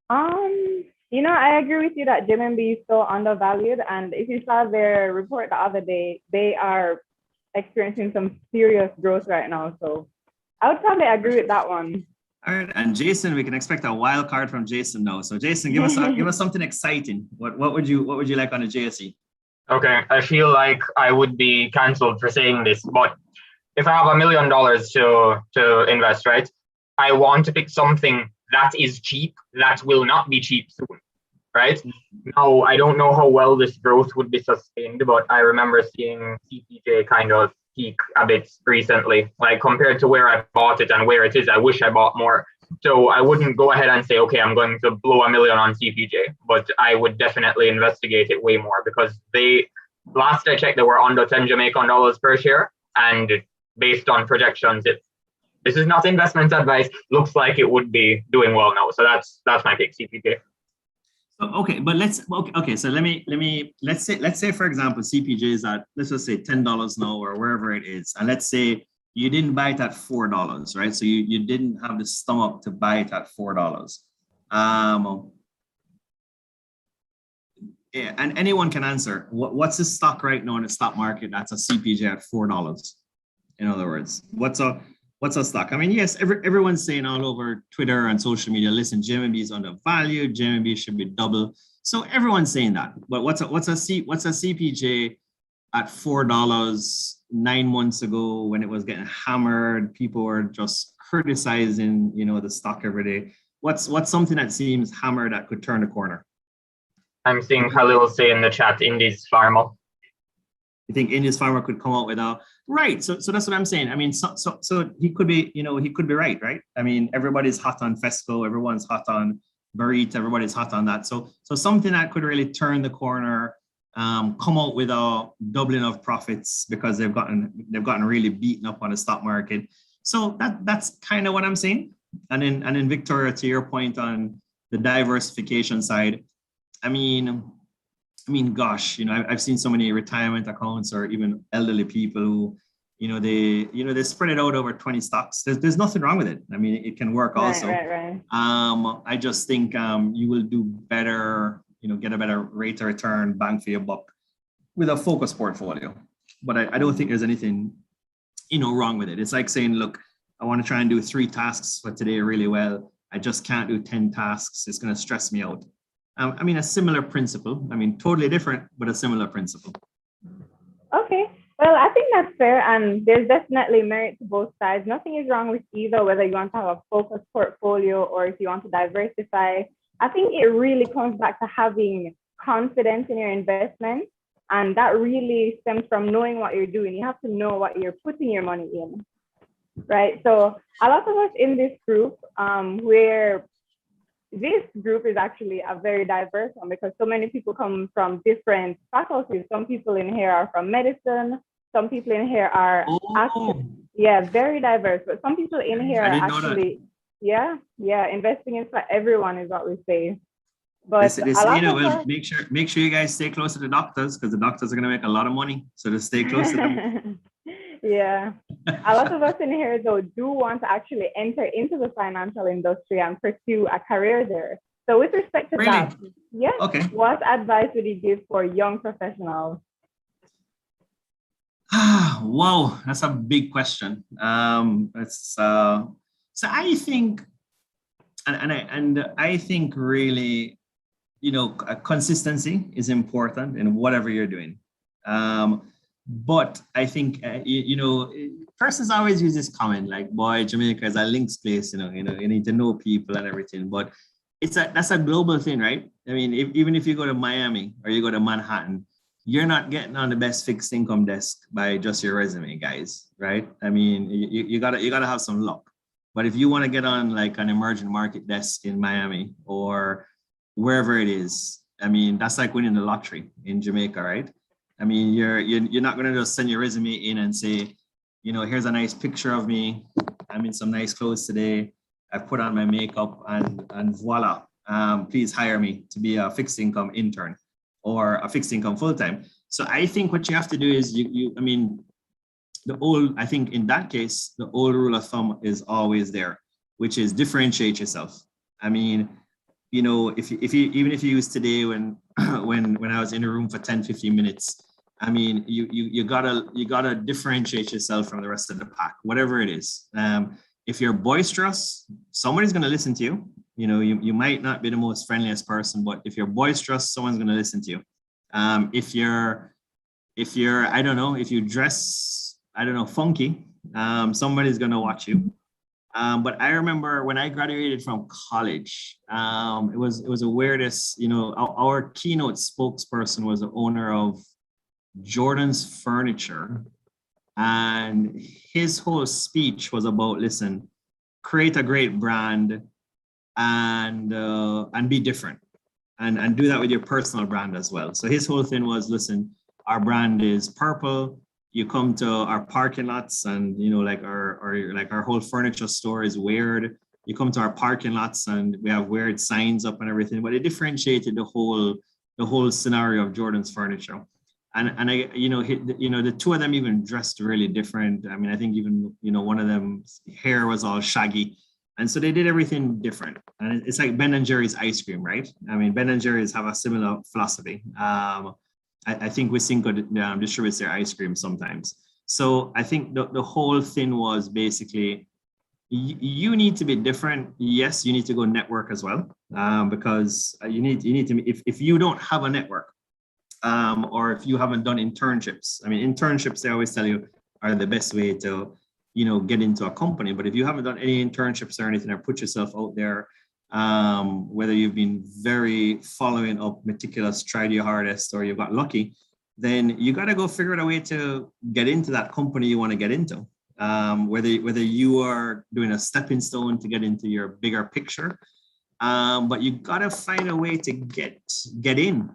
I agree with you that JMMB is so undervalued. And if you saw their report the other day, they are experiencing some serious growth right now. So I would probably agree with that one. All right, and Jason, we can expect a wild card from Jason now. So Jason, give us something exciting. What would you like on the JSE? Okay, I feel like I would be cancelled for saying this, but if I have $1 million to invest, right, I want to pick something that is cheap, that will not be cheap soon, right? Now, I don't know how well this growth would be sustained, but I remember seeing CPJ kind of peak a bit recently, like compared to where I bought it and where it is, I wish I bought more. So I wouldn't go ahead and say, okay, I'm going to blow $1 million on CPJ, but I would definitely investigate it way more, because last I checked, they were under 10 Jamaican dollars per share, and based on projections, this is not investment advice, looks like it would be doing well now. So that's my pick, CPJ. So, okay, but so let's say for example, CPJ is at, let's just say $10 now or wherever it is. And let's say you didn't buy it at $4, right? So you didn't have the stomach to buy it at $4. Yeah, and anyone can answer. What's the stock right now in the stock market that's a CPJ at $4? In other words, what's a stock? I mean, yes, everyone's saying all over Twitter and social media, listen, JMB is undervalued, JMB should be double. So everyone's saying that. But what's a CPJ at $4 9 months ago when it was getting hammered? People were just criticizing, the stock every day. What's something that seems hammered that could turn the corner? I'm seeing Khalil say in the chat, Indies Pharma. You think Indies Pharma could come out with a right? So that's what I'm saying. I mean, so he could be, he could be right? I mean, everybody's hot on Fesco, everyone's hot on Burrito, everybody's hot on that. So something that could really turn the corner, come out with a doubling of profits because they've gotten really beaten up on the stock market. So that's kind of what I'm saying. And then Victoria, to your point on the diversification side, I mean, gosh, I've seen so many retirement accounts or even elderly people who, they spread it out over 20 stocks. There's nothing wrong with it. I mean, it can work also. Right. I just think you will do better, get a better rate of return, bang for your buck with a focused portfolio. But I don't think there's anything, wrong with it. It's like saying, look, I want to try and do 3 tasks for today really well. I just can't do 10 tasks. It's going to stress me out. I mean, a similar principle. I mean, totally different, but a similar principle. Okay. Well, I think that's fair. And there's definitely merit to both sides. Nothing is wrong with either, whether you want to have a focused portfolio or if you want to diversify. I think it really comes back to having confidence in your investment. And that really stems from knowing what you're doing. You have to know what you're putting your money in, right? So a lot of us in this group, where this group is actually a very diverse one because so many people very diverse, but some people in here are actually, investing is for everyone is what we say. But make sure you guys stay close to the doctors because the doctors are going to make a lot of money. So just stay close to them. Yeah. A lot of us in here, though, do want to actually enter into the financial industry and pursue a career there. So with respect to that, okay. What advice would you give for young professionals? Wow, that's a big question. So I think, and I think really, consistency is important in whatever you're doing. But I think, persons always use this comment like, boy, Jamaica is a links place, you need to know people and everything. But that's a global thing, right? I mean, even if you go to Miami or you go to Manhattan, you're not getting on the best fixed income desk by just your resume, guys, right? I mean, you gotta have some luck. But if you want to get on like an emerging market desk in Miami or wherever it is, I mean, that's like winning the lottery in Jamaica, right? I mean, you're not going to just send your resume in and say, here's a nice picture of me. I'm in some nice clothes today. I put on my makeup and voila, please hire me to be a fixed income intern or a fixed income full-time. So I think what you have to do is I think in that case, the old rule of thumb is always there, which is differentiate yourself. I mean, if you use today when I was in a room for 10, 15 minutes, I mean, you gotta differentiate yourself from the rest of the pack, whatever it is. If you're boisterous, somebody's gonna listen to you. You might not be the most friendliest person, but if you're boisterous, someone's gonna listen to you. If you dress, funky, somebody's gonna watch you. But I remember when I graduated from college, it was the weirdest, our keynote spokesperson was the owner of Jordan's Furniture. And his whole speech was about, listen, create a great brand and be different and do that with your personal brand as well. So his whole thing was, listen, our brand is purple. You come to our parking lots and, our whole furniture store is weird. you come to our parking lots and we have weird signs up and everything, but it differentiated the whole scenario of Jordan's furniture. And I, the two of them even dressed really different. I mean, I think even, one of them's hair was all shaggy. And so they did everything different. And it's like Ben and Jerry's ice cream, right? I mean, Ben and Jerry's have a similar philosophy. I think Wisynco distributes their ice cream sometimes. So I think the whole thing was basically, you need to be different. Yes, you need to go network as well, because you need to, if you don't have a network, or if you haven't done internships. I mean, internships, they always tell you, are the best way to, get into a company. But if you haven't done any internships or anything, or put yourself out there, whether you've been very following up, meticulous, tried your hardest, or you got lucky, then you got to go figure out a way to get into that company you want to get into. Whether you are doing a stepping stone to get into your bigger picture, but you got to find a way to get in.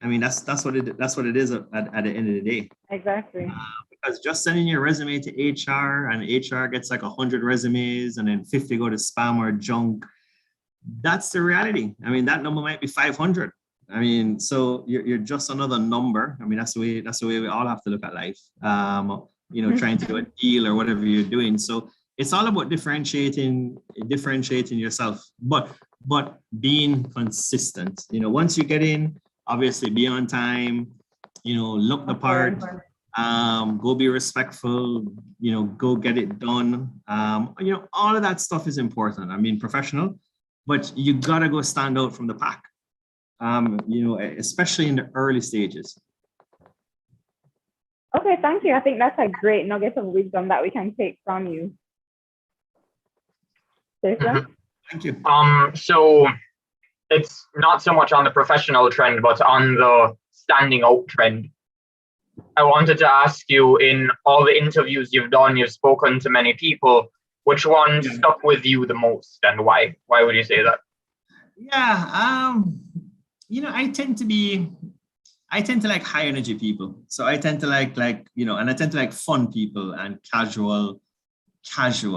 I mean, that's what it is at the end of the day. Exactly. Because just sending your resume to HR and HR gets like 100 resumes and then 50 go to spam or junk. That's the reality. I mean, that number might be 500. I mean, so you're just another number. I mean, that's the way we all have to look at life. Trying to do a deal or whatever you're doing. So it's all about differentiating yourself, but being consistent. Once you get in, obviously be on time, look the part, go be respectful, go get it done. All of that stuff is important. I mean, professional, but you gotta go stand out from the pack, especially in the early stages. Okay, thank you. I think that's a great nugget of wisdom that we can take from you. Thank you. So it's not so much on the professional trend, but on the standing out trend. I wanted to ask you, in all the interviews you've done, you've spoken to many people, which one stuck with you the most and why? Why would you say that? Yeah, I tend to like high energy people. So I tend to like, and I tend to like fun people and casual. I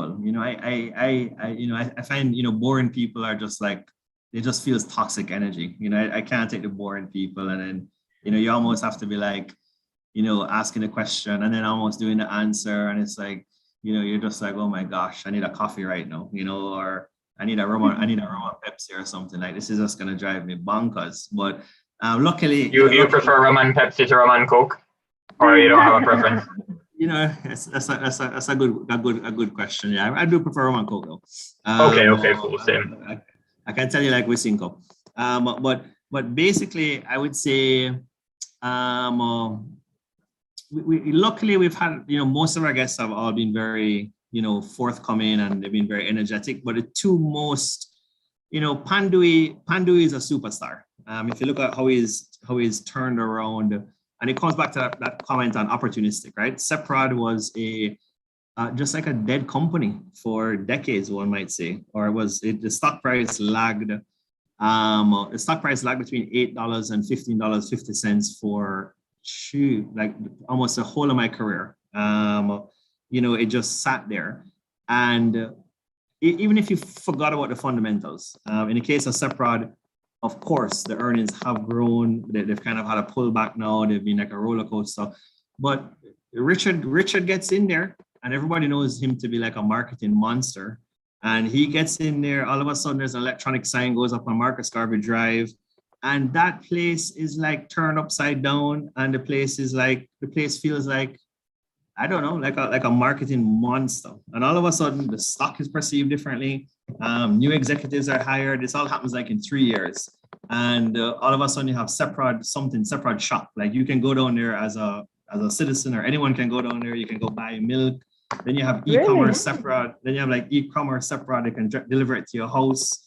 find, boring people are just like, it just feels toxic energy. I can't take the boring people. And then, you almost have to be like, asking a question and then almost doing the answer. And it's like, you're just like, oh my gosh, I need a coffee right now, or I need a rum Pepsi or something. Like, this is just going to drive me bonkers. But luckily, you prefer rum and Pepsi to rum and Coke, or you don't have a preference? That's a good question. Yeah, I do prefer rum and Coke though. Okay, cool, same. I can tell you like Wisynco. But basically, I would say, we luckily we've had, most of our guests have all been very, forthcoming, and they've been very energetic. But the two most, Pandui is a superstar. If you look at how he's turned around, and it comes back to that comment on opportunistic, right? Seprod was just like a dead company for decades, one might say, or the stock price lagged. The stock price lagged between $8 and $15.50 for like almost the whole of my career. It just sat there, and even if you forgot about the fundamentals, in the case of Seprod, of course, the earnings have grown. They've kind of had a pullback now. They've been like a roller coaster. But Richard gets in there, and everybody knows him to be like a marketing monster. And he gets in there. All of a sudden, there's an electronic sign goes up on Marcus Garvey Drive, and that place is like turned upside down. And the place feels like, I don't know, like a marketing monster. And all of a sudden, the stock is perceived differently. New executives are hired. This all happens like in 3 years. And all of a sudden you have Seprod shop. Like, you can go down there as a citizen, or anyone can go down there. You can go buy milk. Then you have e-commerce Seprod. Then you have like e-commerce Seprod. They can deliver it to your house.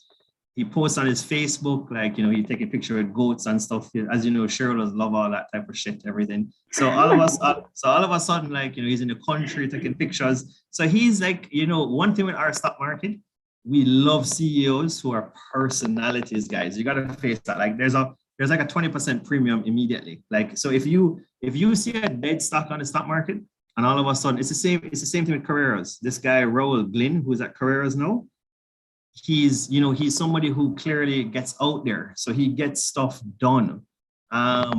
He posts on his Facebook, like, he take a picture with goats and stuff. As you know, shareholders love all that type of shit, everything. So all of a sudden, like, he's in the country taking pictures. So he's like, one thing with our stock market, we love CEOs who are personalities, guys. You got to face that. Like, there's like a 20% premium immediately. Like, so if you see a dead stock on the stock market, and all of a sudden, it's the same thing with Carreras. This guy, Raul Glynn, who's at Carreras now, he's somebody who clearly gets out there. So he gets stuff done.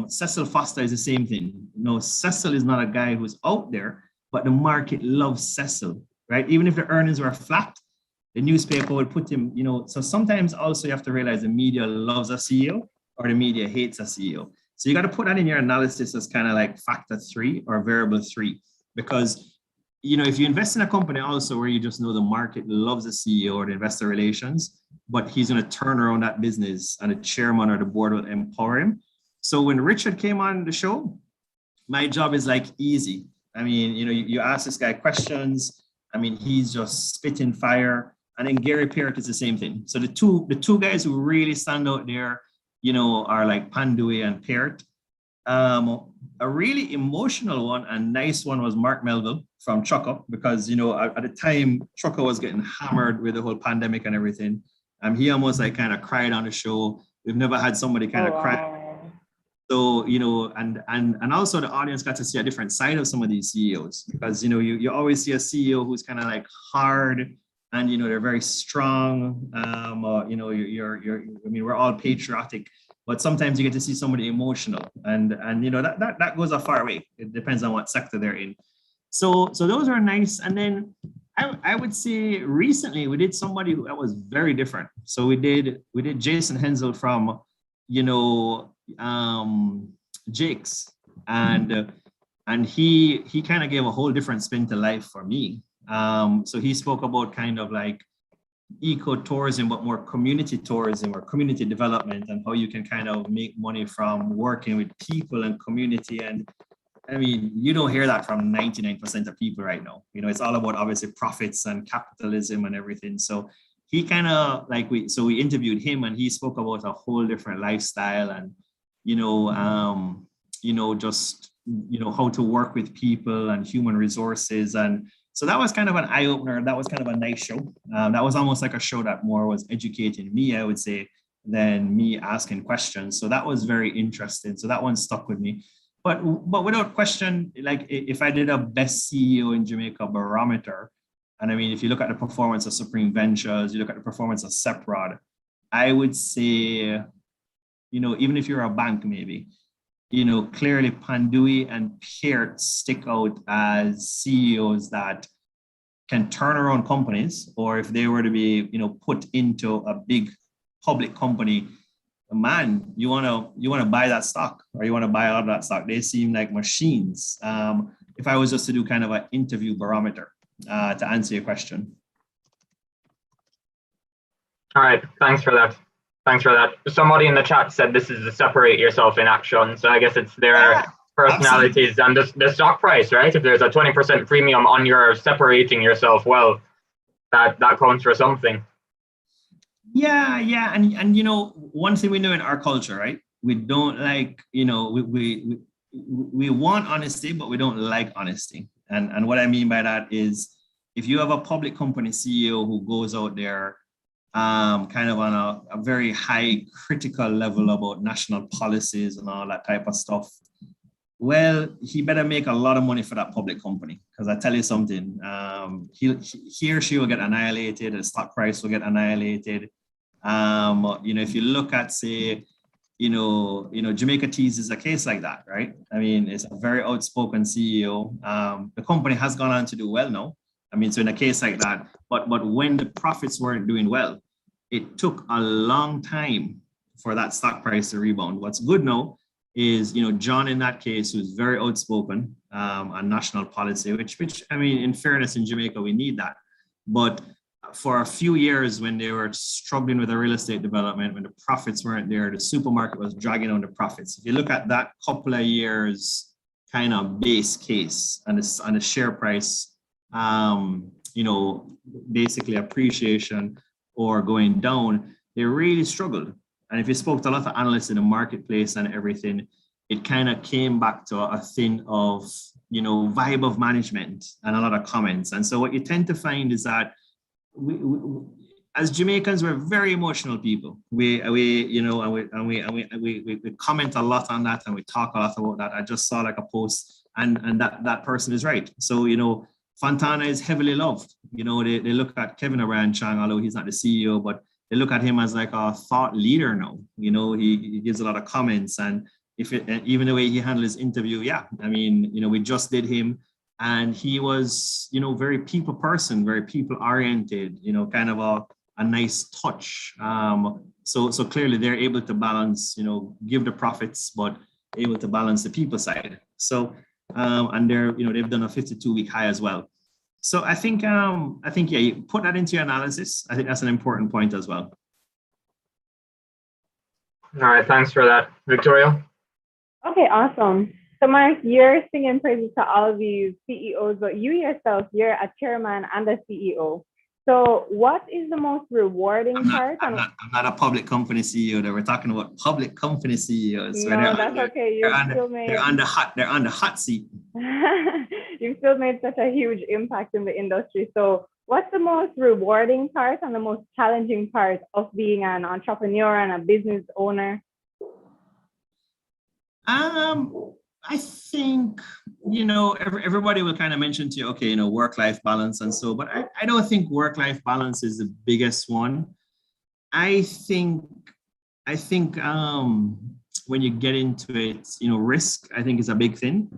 Cecil Foster is the same thing. Cecil is not a guy who's out there, but the market loves Cecil, right? Even if the earnings were flat, the newspaper would put him, so sometimes also you have to realize the media loves a CEO or the media hates a CEO. So you got to put that in your analysis as kind of like factor 3 or variable 3, because if you invest in a company also where you just know the market loves the CEO or the investor relations, but he's going to turn around that business and the chairman or the board will empower him. So when Richard came on the show, my job is like easy. I mean, you ask this guy questions. I mean, he's just spitting fire. And then Gary Parrott is the same thing. So the two guys who really stand out there, are like Pandui and Parrott. A really emotional one and nice one was Mark Melville from Trucker, because, at the time, Trucker was getting hammered with the whole pandemic and everything. He almost like kind of cried on the show. We've never had somebody kind of cry. So, and also the audience got to see a different side of some of these CEOs, because, you always see a CEO who's kind of like hard and, they're very strong. We're all patriotic, but sometimes you get to see somebody emotional and that goes a far way. It depends on what sector they're in. So those are nice. And then I would say recently we did somebody that was very different. So we did Jason Hensel from, Jake's, and he kind of gave a whole different spin to life for me. So he spoke about kind of like eco-tourism, but more community tourism or community development, and how you can kind of make money from working with people and community. And I mean, you don't hear that from 99% of people right now. It's all about obviously profits and capitalism and everything. So he kind of like we interviewed him and he spoke about a whole different lifestyle and, just, how to work with people and human resources. And so that was kind of an eye-opener. That was kind of a nice show. That was almost like a show that more was educating me, I would say, than me asking questions. So that was very interesting. So that one stuck with me. But without question, like if I did a best CEO in Jamaica barometer, and I mean, if you look at the performance of Supreme Ventures, you look at the performance of Seprod, I would say, even if you're a bank, maybe, clearly Pandui and Peart stick out as CEOs that can turn around companies, or if they were to be, put into a big public company, man, you want to buy that stock or you want to buy out of that stock. They seem like machines. If I was just to do kind of an interview barometer to answer your question. All right, thanks for that. Somebody in the chat said this is to separate yourself in action. So I guess it's their personalities and the stock price, right? If there's a 20% premium on your separating yourself, well, that counts for something. Yeah. And one thing we know in our culture, right? We don't like, we want honesty, but we don't like honesty. And what I mean by that is if you have a public company CEO who goes out there kind of on a very high critical level about national policies and all that type of stuff, well, he better make a lot of money for that public company, because I tell you something, he or she will get annihilated, the stock price will get annihilated. If you look at, say, Jamaica Teas is a case like that, right? I mean, it's a very outspoken CEO. The company has gone on to do well now. I mean, so in a case like that, but when the profits weren't doing well, it took a long time for that stock price to rebound. What's good now is, John in that case was very outspoken on national policy, which I mean, in fairness, in Jamaica, we need that. But for a few years when they were struggling with the real estate development, when the profits weren't there, the supermarket was dragging on the profits. If you look at that couple of years kind of base case and the share price, basically appreciation or going down, they really struggled. And if you spoke to a lot of analysts in the marketplace and everything, it kind of came back to a thing of, vibe of management and a lot of comments. And so what you tend to find is that we as Jamaicans, we're very emotional people. We comment a lot on that and we talk a lot about that. I just saw like a post and that person is right. So, Fontana is heavily loved. You know, they look at Kevin O'Brien Chang, although he's not the CEO, but they look at him as like a thought leader now. You know, he gives a lot of comments, and even the way he handled his interview, yeah. I mean, you know, we just did him, and he was, you know, very people person, very people oriented. You know, kind of a nice touch. So clearly they're able to balance, you know, give the profits, but able to balance the people side. So and they're, you know, they've done a 52-week high as well. So I think yeah, you put that into your analysis. I think that's an important point as well. All right, thanks for that, Victoria. Okay, awesome. So Mark, you're singing praises to all of these CEOs, but you yourself, you're a chairman and a CEO. So what is the most rewarding part? I'm not a public company CEO. That we're talking about public company CEOs. No, that's okay. They're on the hot seat. You've still made such a huge impact in the industry. So what's the most rewarding part and the most challenging part of being an entrepreneur and a business owner? I think, you know, everybody will kind of mention to you, okay, you know, work-life balance and so, but I don't think work-life balance is the biggest one. I think when you get into it, you know, risk, I think is a big thing.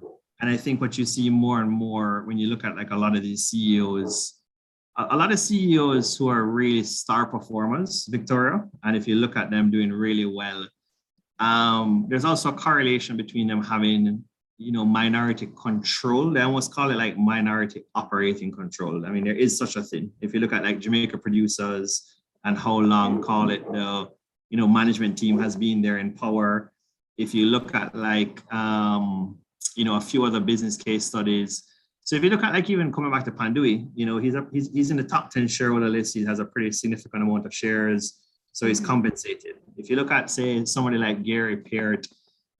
And I think what you see more and more when you look at like a lot of these CEOs, a lot of CEOs who are really star performers, Victoria, and if you look at them doing really well, there's also a correlation between them having, you know, minority control. They almost call it like minority operating control. I mean, there is such a thing. If you look at like Jamaica producers and how long, call it, the, you know, management team has been there in power. If you look at like, you know, a few other business case studies. So if you look at like even coming back to Pandui, you know, he's in the top 10 shareholder list. He has a pretty significant amount of shares. So he's compensated. If you look at, say, somebody like Gary Peart,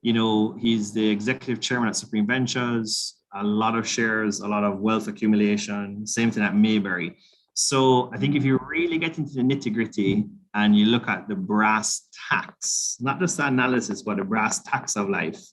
you know, he's the executive chairman at Supreme Ventures, a lot of shares, a lot of wealth accumulation, same thing at Mayberry. So I think if you really get into the nitty gritty and you look at the brass tacks, not just the analysis, but the brass tacks of life,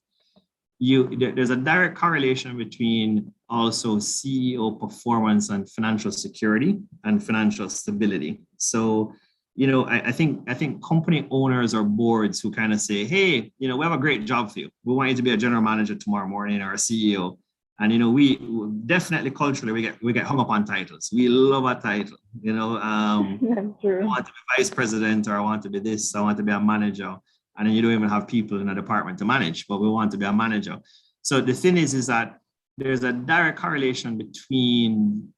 there's a direct correlation between also CEO performance and financial security and financial stability. So, you know, I think company owners or boards who kind of say, hey, you know, we have a great job for you. We want you to be a general manager tomorrow morning or a CEO. And, you know, we definitely culturally, we get hung up on titles. We love a title, you know, I want to be vice president, or I want to be this, I want to be a manager. And then you don't even have people in a department to manage, but we want to be a manager. So the thing is that there's a direct correlation between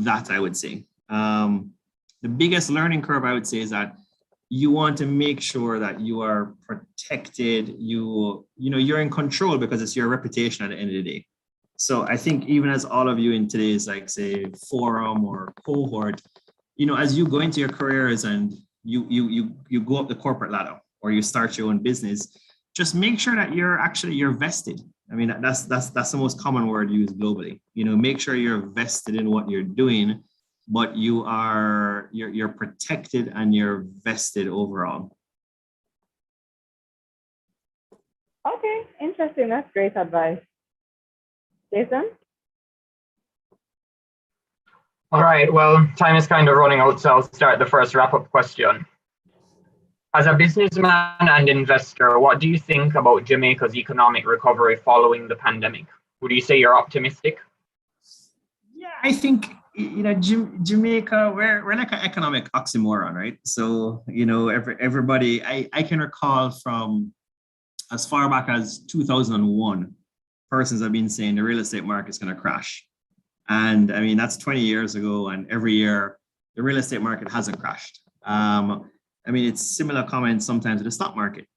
that, I would say. The biggest learning curve, I would say, is that you want to make sure that you are protected. You know, you're in control because it's your reputation at the end of the day. So I think even as all of you in today's, like, say, forum or cohort, you know, as you go into your careers and you go up the corporate ladder or you start your own business, just make sure that you're vested. I mean, that's the most common word used globally. You know, make sure you're vested in what you're doing, but you're protected and you're vested overall. Okay, interesting. That's great advice. Jason? All right, well, time is kind of running out, so I'll start the first wrap-up question. As a businessman and investor, what do you think about Jamaica's economic recovery following the pandemic? Would you say you're optimistic? Yeah, I think, you know, Jamaica, we're like an economic oxymoron, right? So, you know, everybody, I can recall from as far back as 2001, persons have been saying the real estate market's going to crash. And I mean, that's 20 years ago, and every year the real estate market hasn't crashed. I mean, it's similar comments sometimes to the stock market.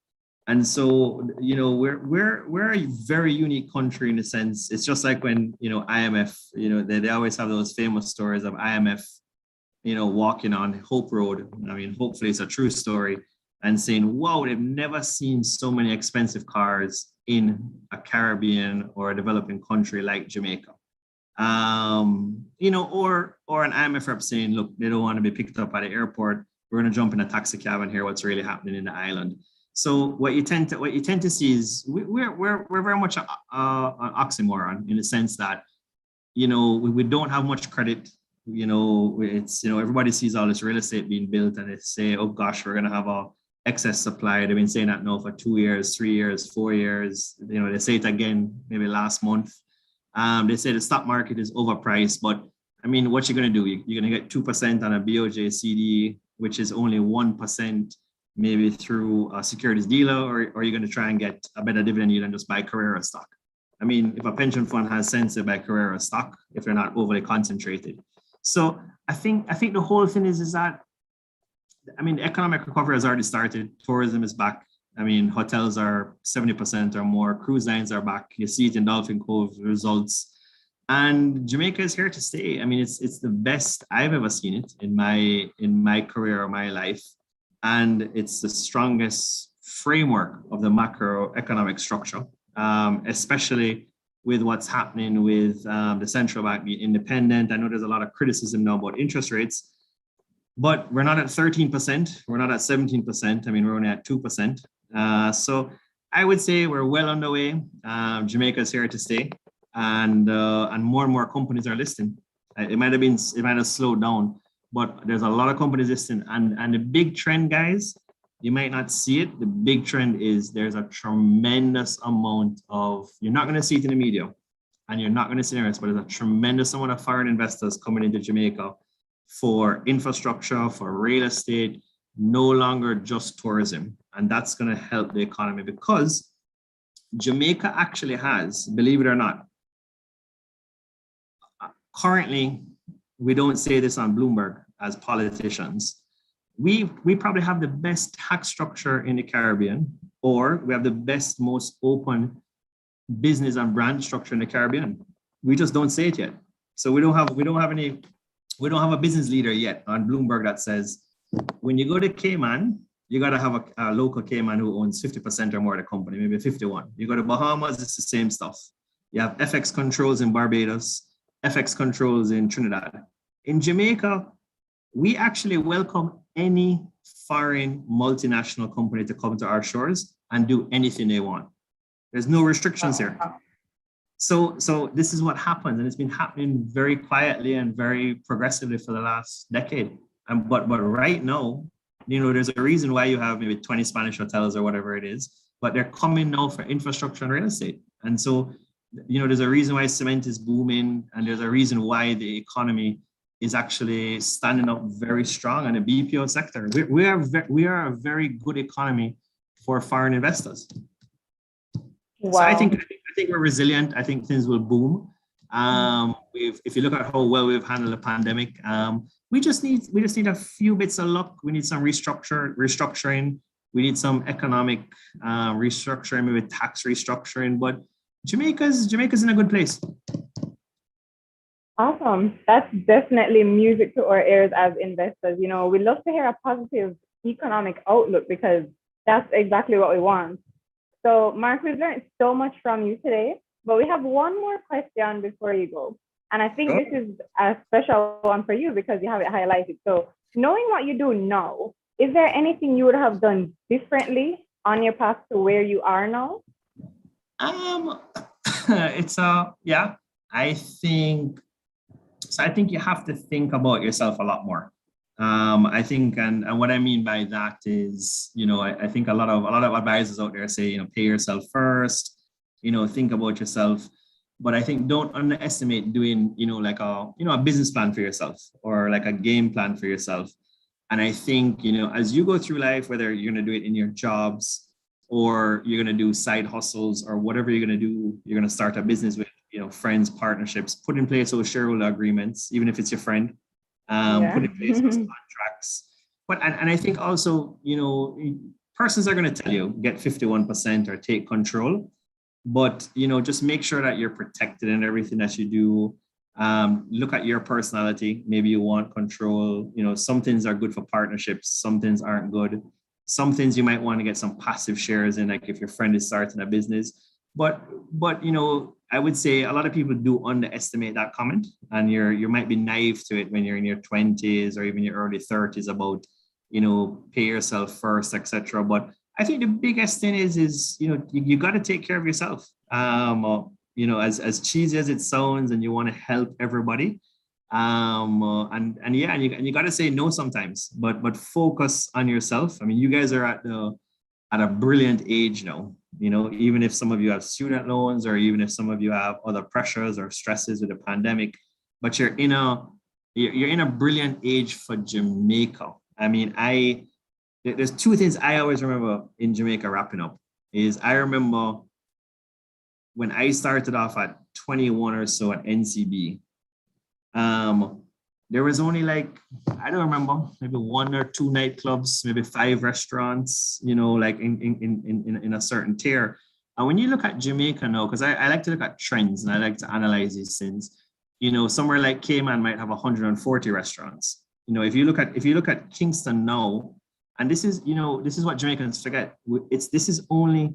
And so, you know, we're a very unique country in the sense, it's just like when, you know, IMF, you know, they always have those famous stories of IMF, you know, walking on Hope Road. I mean, hopefully it's a true story, and saying, wow, they've never seen so many expensive cars in a Caribbean or a developing country like Jamaica. You know, or an IMF rep saying, look, they don't want to be picked up at the airport. We're going to jump in a taxi cab and hear what's really happening in the island. So what you tend to see is we're very much an oxymoron, in the sense that we don't have much credit. It's, everybody sees all this real estate being built and they say, oh gosh, we're going to have a excess supply. They've been saying that now for 2 years, 3 years, 4 years. They say it again, maybe last month. They say the stock market is overpriced, but I mean, what you're going to do? You're going to get 2% on a BOJ CD, which is only 1% maybe through a securities dealer, or you're going to try and get a better dividend yield and just buy Carrera stock. I mean, if a pension fund has sense, they buy Carrera stock if they're not overly concentrated. So I think the whole thing is that, I mean, the economic recovery has already started. Tourism is back. I mean, hotels are 70% or more. Cruise lines are back. You see it in Dolphin Cove results. And Jamaica is here to stay. I mean, it's the best I've ever seen it in my career or my life. And it's the strongest framework of the macroeconomic structure, especially with what's happening with the central bank being independent. I know there's a lot of criticism now about interest rates, but we're not at 13%. We're not at 17%. I mean, we're only at 2%. So I would say we're well on the way. Jamaica is here to stay, and more companies are listing. It might have slowed down, but there's a lot of companies listing. And the big trend, guys, you might not see it. The big trend is there's a tremendous amount of, you're not going to see it in the media and you're not going to see it in the rest, but there's a tremendous amount of foreign investors coming into Jamaica for infrastructure, for real estate, no longer just tourism. And that's going to help the economy because Jamaica actually has, believe it or not, currently, we don't say this on Bloomberg as politicians, we probably have the best tax structure in the Caribbean, or we have the best, most open business and brand structure in the Caribbean. We just don't say it yet. So we don't have a business leader yet on Bloomberg that says, when you go to Cayman, you got to have a local Cayman who owns 50% or more of the company, maybe 51. You go to Bahamas, it's the same stuff. You have FX controls in Barbados, FX controls in Trinidad. In Jamaica, we actually welcome any foreign multinational company to come to our shores and do anything they want. There's no restrictions here. So this is what happens, and it's been happening very quietly and very progressively for the last decade. But right now, there's a reason why you have maybe 20 Spanish hotels or whatever it is, but they're coming now for infrastructure and real estate. And so, there's a reason why cement is booming, and there's a reason why the economy is actually standing up very strong in the BPO sector. We are a very good economy for foreign investors. Wow. So I think we're resilient. I think things will boom. If you look at how well we've handled the pandemic, we just need a few bits of luck. We need some restructuring. We need some economic restructuring, maybe tax restructuring. But Jamaica's in a good place. Awesome. That's definitely music to our ears as investors. We love to hear a positive economic outlook because that's exactly what we want. So, Mark, we've learned so much from you today, but we have one more question before you go. And I think this is a special one for you because you have it highlighted. So, knowing what you do now, is there anything you would have done differently on your path to where you are now? I think you have to think about yourself a lot more. I think, and what I mean by that is, I think a lot of advisors out there say, pay yourself first, think about yourself. But I think don't underestimate doing, like a business plan for yourself or like a game plan for yourself. And I think, as you go through life, whether you're going to do it in your jobs or you're going to do side hustles or whatever you're going to do, you're going to start a business with, friends, partnerships, put in place those shareholder agreements, even if it's your friend, put in place those contracts. But, and I think also, persons are going to tell you get 51% or take control, but, just make sure that you're protected in everything that you do. Look at your personality. Maybe you want control. Some things are good for partnerships. Some things aren't good. Some things you might want to get some passive shares in, like if your friend is starting a business. But I would say a lot of people do underestimate that comment, and you might be naive to it when you're in your 20s or even your early 30s about, pay yourself first, etc. But I think the biggest thing is you got to take care of yourself. as cheesy as it sounds, and you want to help everybody. And you got to say no sometimes, but focus on yourself. I mean, you guys are at a brilliant age now, even if some of you have student loans, or even if some of you have other pressures or stresses with the pandemic, but you're in a brilliant age for Jamaica. I mean, there's two things I always remember in Jamaica wrapping up is I remember when I started off at 21 or so at NCB, there was only like, I don't remember, maybe 1 or 2 nightclubs, maybe 5 restaurants, like in a certain tier. And when you look at Jamaica now, because I like to look at trends and I like to analyze these things, somewhere like Cayman might have 140 restaurants. If you look at Kingston now, and this is what Jamaicans forget. This is only,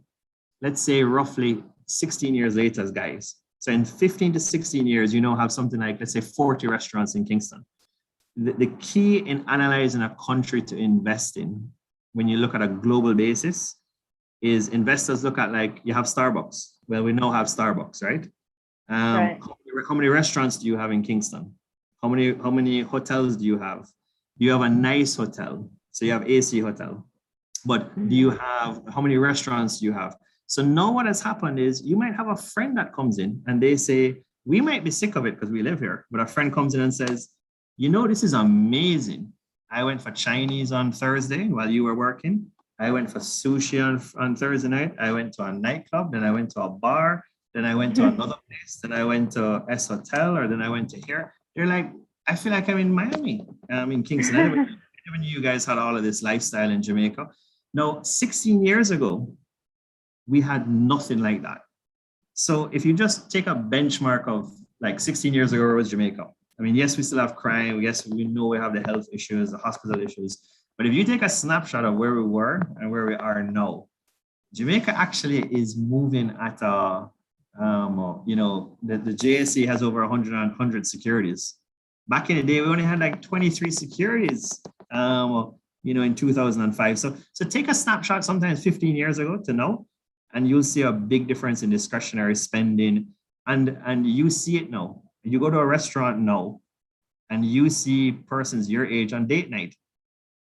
let's say, roughly 16 years later, guys. So in 15 to 16 years, have something like, let's say, 40 restaurants in Kingston. The key in analyzing a country to invest in, when you look at a global basis, is investors look at, like, you have Starbucks. Well, we now have Starbucks, right? Right. How many restaurants do you have in Kingston? How many hotels do you have? You have a nice hotel. So you have AC hotel. But how many restaurants do you have? So now what has happened is you might have a friend that comes in and they say, we might be sick of it because we live here, but a friend comes in and says, this is amazing. I went for Chinese on Thursday while you were working. I went for sushi on Thursday night. I went to a nightclub, then I went to a bar, then I went to another place, then I went to S Hotel, or then I went to here. They're like, I feel like I'm in Miami. I'm in Kingston. I never knew you guys had all of this lifestyle in Jamaica. Now, 16 years ago, we had nothing like that. So if you just take a benchmark of like 16 years ago, where was Jamaica? I mean, yes, we still have crime. Yes, we know we have the health issues, the hospital issues. But if you take a snapshot of where we were and where we are now, Jamaica actually is moving at the JSE has over 100 securities. Back in the day, we only had like 23 securities, in 2005. So take a snapshot sometimes 15 years ago to now, and you'll see a big difference in discretionary spending. And you see it now. You go to a restaurant now, and you see persons your age on date night.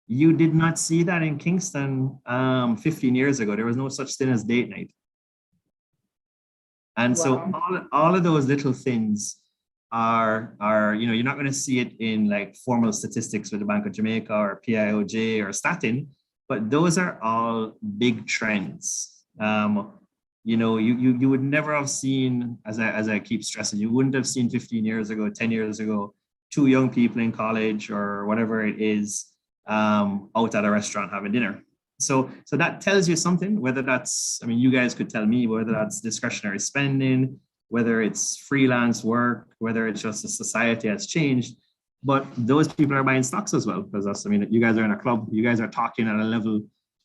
You did not see that in Kingston 15 years ago. There was no such thing as date night. And so all of those little things are you're not going to see it in like formal statistics with the Bank of Jamaica or PIOJ or Statin, but those are all big trends. You would never have seen, as I keep stressing, you wouldn't have seen 15 years ago, 10 years ago, 2 young people in college or whatever it is out at a restaurant having dinner. So that tells you something, whether that's, you guys could tell me whether that's discretionary spending, whether it's freelance work, whether it's just the society has changed. But those people are buying stocks as well, because you guys are in a club, you guys are talking at a level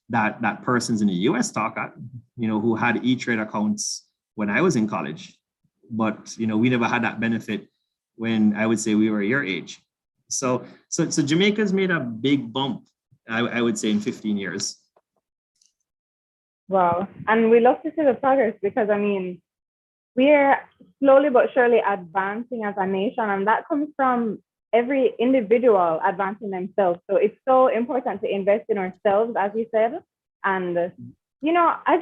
that persons in the US talk at, who had E-Trade accounts when I was in college. But, we never had that benefit when I would say we were your age. So Jamaica's made a big bump, I would say, in 15 years. Wow. And we love to see the progress because, we're slowly but surely advancing as a nation, and that comes from every individual advancing themselves. So it's so important to invest in ourselves, as you said. And, as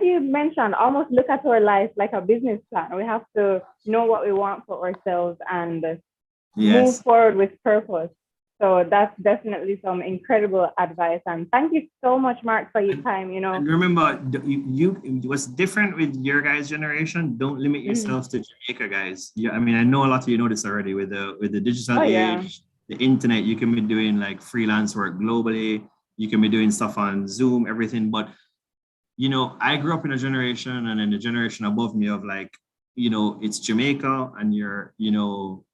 you mentioned, almost look at our life like a business plan. We have to know what we want for ourselves and move forward with purpose. So that's definitely some incredible advice. And thank you so much, Mark, for your time. And remember, you what's different with your guys' generation, don't limit yourself to Jamaica, guys. Yeah, I know a lot of you know this already with the digital age, the internet. You can be doing like freelance work globally. You can be doing stuff on Zoom, everything. But, I grew up in a generation and in the generation above me of like, it's Jamaica and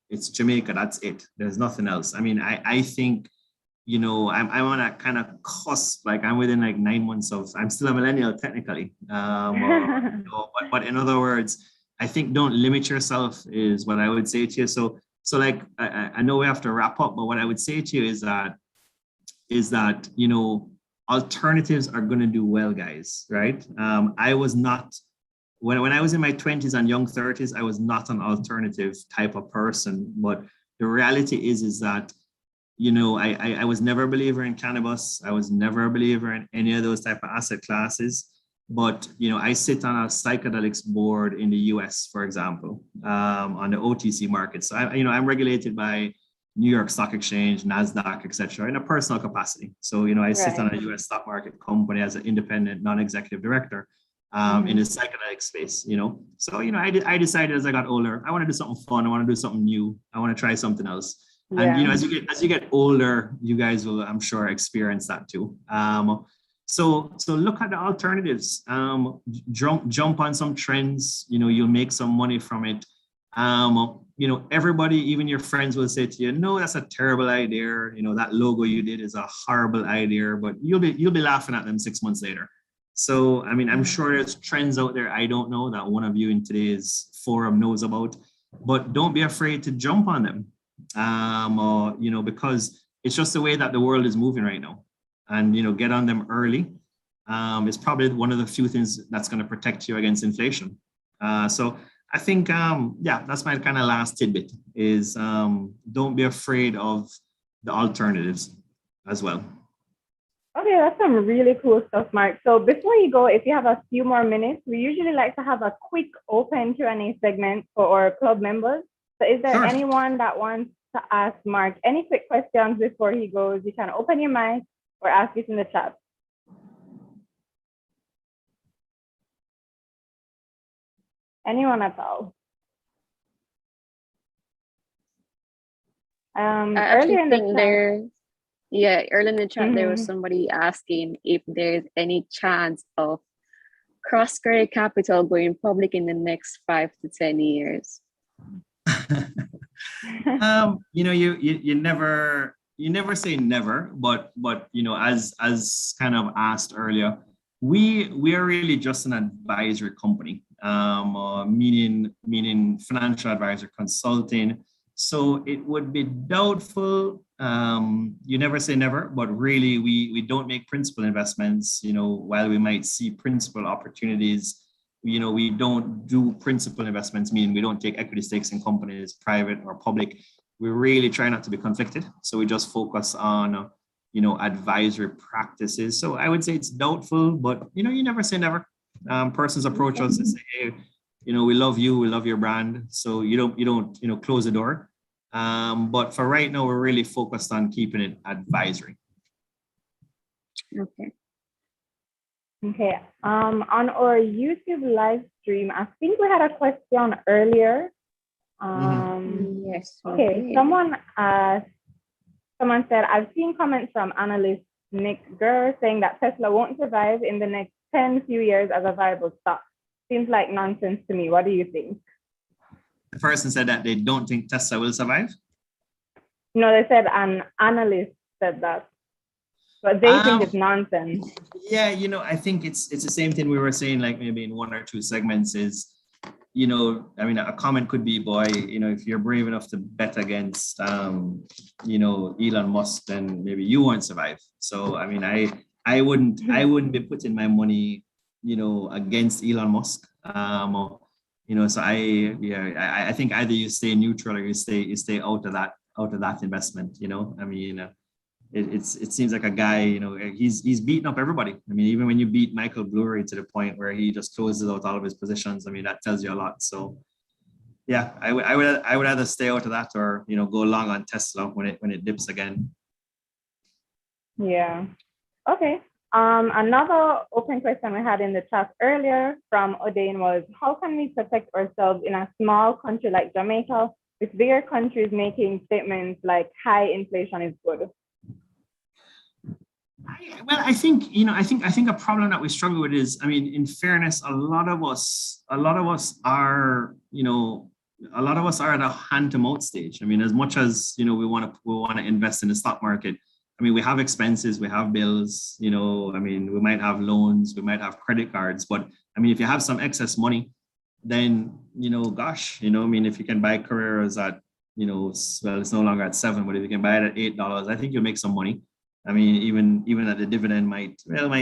it's Jamaica, that's it. There's nothing else. I think, I'm on a kind of cusp, like I'm within like 9 months I'm still a millennial technically. But in other words, I think don't limit yourself is what I would say to you. So like, I know we have to wrap up, but what I would say to you is that, alternatives are going to do well, guys, right? I was not when I was in my 20s and young 30s, I was not an alternative type of person. But the reality is that, you know, I was never a believer in cannabis. I was never a believer in any of those type of asset classes. But, you know, I sit on a psychedelics board in the US, for example, on the OTC market. So, I'm regulated by New York Stock Exchange, NASDAQ, et cetera, in a personal capacity. So, you know, I sit on a US stock market company as an independent, non-executive director in the psychedelic space, you know. So, you know, I decided as I got older, I want to do something fun. I want to do something new. I want to try something else. And, you know, as you get older, you guys will, I'm sure, experience that too. So look at the alternatives. Jump on some trends. You know, you'll make some money from it. You know, everybody, even your friends, will say to you, "No, that's a terrible idea. You know, that logo you did is a horrible idea." But you'll be laughing at them 6 months later. So, I mean, I'm sure there's trends out there I don't know that one of you in today's forum knows about. But don't be afraid to jump on them. You know, because it's just the way that the world is moving right now. And, you know, get on them early is probably one of the few things that's going to protect you against inflation. So I think, that's my kind of last tidbit is don't be afraid of the alternatives as well. Okay, that's some really cool stuff, Mark. So before you go, if you have a few more minutes, we usually like to have a quick open Q&A segment for our club members. So is there anyone that wants to ask Mark any quick questions before he goes? You can open your mic or ask it in the chat. Anyone at all? Earlier in the chat, earlier in the chat, there was somebody asking if there's any chance of Croskery Capital going public in the next 5 to 10 years. You know, you never say never, but you know, as kind of asked earlier, we are really just an advisory company, meaning financial advisor consulting. So it would be doubtful. You never say never, but really we don't make principal investments. You know, while we might see principal opportunities, you know, we don't do principal investments, meaning we don't take equity stakes in companies, private or public. We really try not to be conflicted. So we just focus on, you know, advisory practices. So I would say it's doubtful, but, you know, you never say never. Persons approach us and say, hey, you know, we love you, we love your brand. So you don't, you know, close the door. But for right now, we're really focused on keeping it advisory. Okay. On our YouTube live stream, I think we had a question earlier. Yes. Okay. Someone said, I've seen comments from analyst Nick Gurr saying that Tesla won't survive in the next 10 few years as a viable stock. Seems like nonsense to me. What do you think? The person said that they don't think Tesla will survive? No, they said an analyst said that. But they think it's nonsense. Yeah, you know, I think it's the same thing we were saying, like maybe in one or two segments is, you know, I mean, a comment could be, boy, you know, if you're brave enough to bet against, you know, Elon Musk, then maybe you won't survive. So, I mean, I wouldn't be putting my money, you know, against Elon Musk. You know, so I think either you stay neutral or you stay out of that investment. You know, I mean, it seems like a guy, you know, he's beating up everybody. I mean, even when you beat Michael Bluery to the point where he just closes out all of his positions, I mean, that tells you a lot. So, yeah, I would either stay out of that or, you know, go long on Tesla when it dips again. Yeah. Okay. Another open question we had in the chat earlier from Odain was, how can we protect ourselves in a small country like Jamaica with bigger countries making statements like high inflation is good? I think, you know, I think a problem that we struggle with is, I mean, in fairness, a lot of us are, you know, at a hand to mouth stage. I mean, as much as, you know, we want to invest in the stock market, I mean, we have expenses, we have bills, you know, I mean, we might have loans, we might have credit cards, but I mean, if you have some excess money, then, you know, gosh, you know, I mean, if you can buy Carreras at, you know, well, it's no longer at $7, but if you can buy it at $8, I think you'll make some money. I mean, even at the dividend might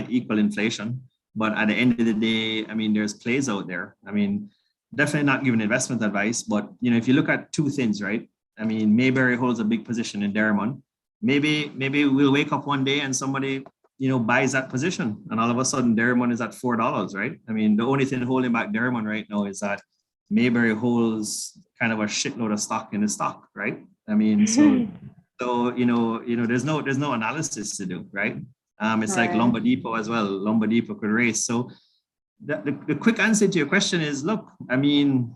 equal inflation. But at the end of the day, I mean, there's plays out there. I mean, definitely not giving investment advice, but if you look at two things, right? I mean, Mayberry holds a big position in Derrimon. Maybe we'll wake up one day and somebody buys that position, and all of a sudden Derrimon is at $4, right? I mean, the only thing holding back Derrimon right now is that Mayberry holds kind of a shitload of stock in the stock, right? I mean, so there's no analysis to do, right? It's like Lumber Depot as well. Lumber Depot could race. So the quick answer to your question is, look, I mean,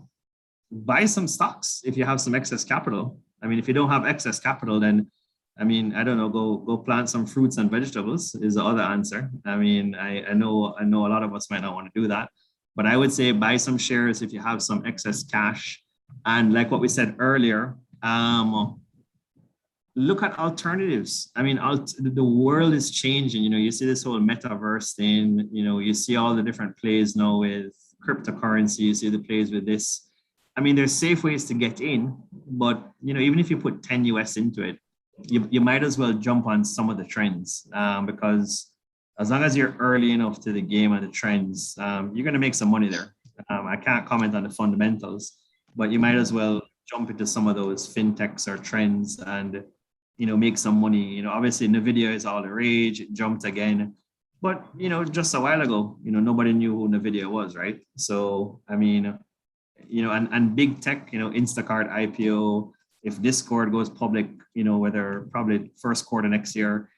buy some stocks if you have some excess capital. I mean, if you don't have excess capital, then I mean, I don't know, go plant some fruits and vegetables is the other answer. I mean, I know a lot of us might not want to do that, but I would say buy some shares if you have some excess cash. And like what we said earlier, look at alternatives. I mean, the world is changing. You see this whole metaverse thing. You see all the different plays now with cryptocurrency. You see the plays with this. I mean, there's safe ways to get in, but even if you put 10 US into it, you might as well jump on some of the trends, because as long as you're early enough to the game and the trends, you're going to make some money there. I can't comment on the fundamentals, but you might as well jump into some of those fintechs or trends and make some money. Obviously Nvidia is all the rage. It jumped again, but just a while ago, nobody knew who Nvidia was, right? So I mean, and big tech, Instacart IPO. If Discord goes public, whether probably first quarter next year,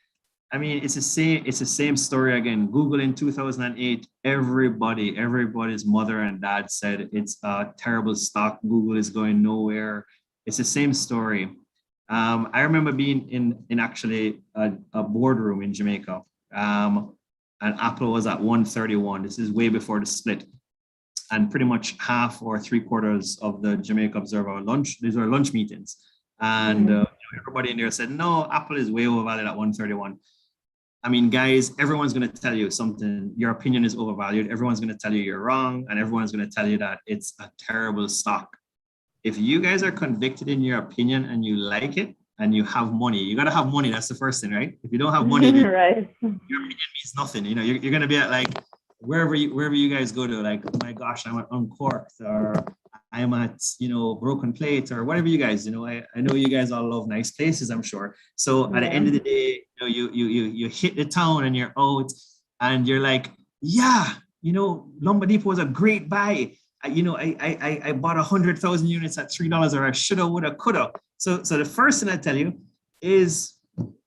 I mean, it's the same story again. Google in 2008, everybody's mother and dad said it's a terrible stock. Google is going nowhere. It's the same story. I remember being in actually a boardroom in Jamaica, and Apple was at 131. This is way before the split. And pretty much half or 3/4 of the Jamaica Observer lunch, these were lunch meetings. And everybody in there said, no, Apple is way overvalued at 131. I mean, guys, everyone's going to tell you something. Your opinion is overvalued. Everyone's going to tell you you're wrong. And everyone's going to tell you that it's a terrible stock. If you guys are convicted in your opinion and you like it and you have money, you got to have money. That's the first thing, right? If you don't have money, right. Your opinion means nothing. You're going to be at like, wherever you guys go to, like, oh my gosh, I'm at Uncorked, or I'm at, Broken Plate, or whatever you guys, I know you guys all love nice places, I'm sure. So at the end of the day, you hit the town and you're out and you're like, yeah, Lumber Depot was a great buy. I bought 100,000 units at $3, or I shoulda, woulda, coulda. So the first thing I tell you is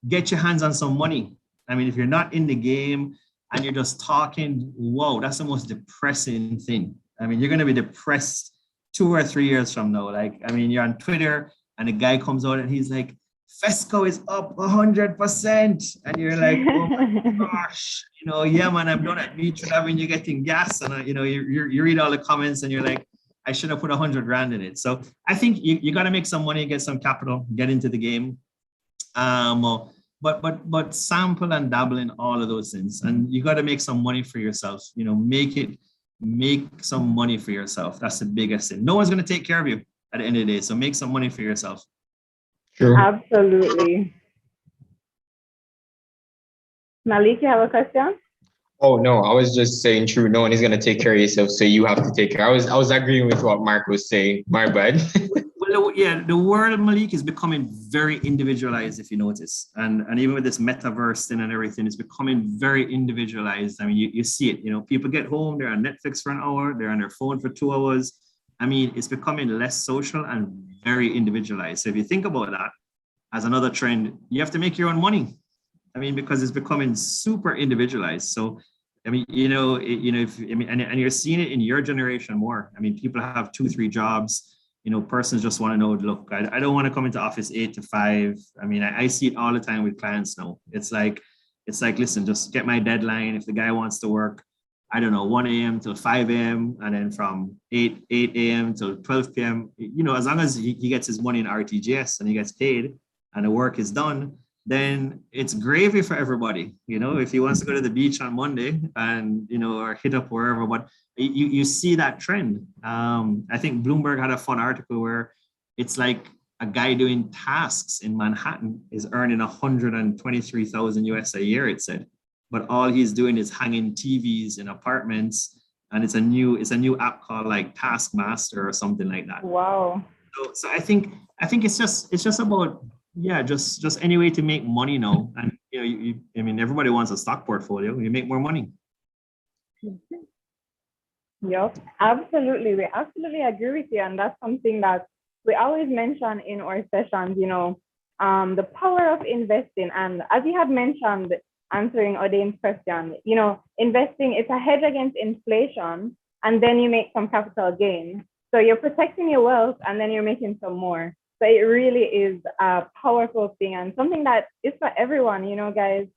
get your hands on some money. I mean, if you're not in the game, and you're just talking, whoa, that's the most depressing thing. I mean, you're going to be depressed 2 or 3 years from now. Like, I mean, you're on Twitter and a guy comes out and he's like, Fesco is up 100%. And you're like, oh my gosh, yeah, man, I'm done at Beachwood Avenue getting gas. And, you read all the comments and you're like, I should have put 100 grand in it. So I think you got to make some money, get some capital, get into the game. But sample and dabble in all of those things, and you got to make some money for yourself. Make some money for yourself. That's the biggest thing. No one's going to take care of you at the end of the day, so make some money for yourself. Sure. Absolutely. Malik, you have a question? Oh no, I was just saying true. No one is gonna take care of yourself, so you have to take care. I was agreeing with what Mark was saying. My bad. Well, yeah, the world, Malik, is becoming very individualized, if you notice. And even with this metaverse thing and everything, it's becoming very individualized. I mean, you see it, people get home, they're on Netflix for an hour, they're on their phone for 2 hours. I mean, it's becoming less social and very individualized. So if you think about that as another trend, you have to make your own money. I mean, because it's becoming super individualized. So, I mean, and you're seeing it in your generation more. I mean, people have 2-3 jobs. Persons just want to know, look, I don't want to come into office 8 to 5. I mean, I see it all the time with clients now. It's like, listen, just get my deadline. If the guy wants to work, I don't know, 1 a.m. till 5 a.m. and then from 8 a.m. till 12 p.m., as long as he gets his money in RTGS and he gets paid and the work is done, then it's gravy for everybody. If he wants to go to the beach on Monday and, or hit up wherever, but you see that trend. I think Bloomberg had a fun article where it's like a guy doing tasks in Manhattan is earning 123,000 US a year, it said. but all he's doing is hanging TVs in apartments, and it's a new app called like Taskmaster or something like that. Wow. So I think it's just about just any way to make money now, and I mean everybody wants a stock portfolio. You make more money. Yep, absolutely. We absolutely agree with you. And that's something that we always mention in our sessions, the power of investing. And as you had mentioned, answering Odin's question, investing is a hedge against inflation, and then you make some capital gain. So you're protecting your wealth, and then you're making some more. So it really is a powerful thing, and something that is for everyone, guys.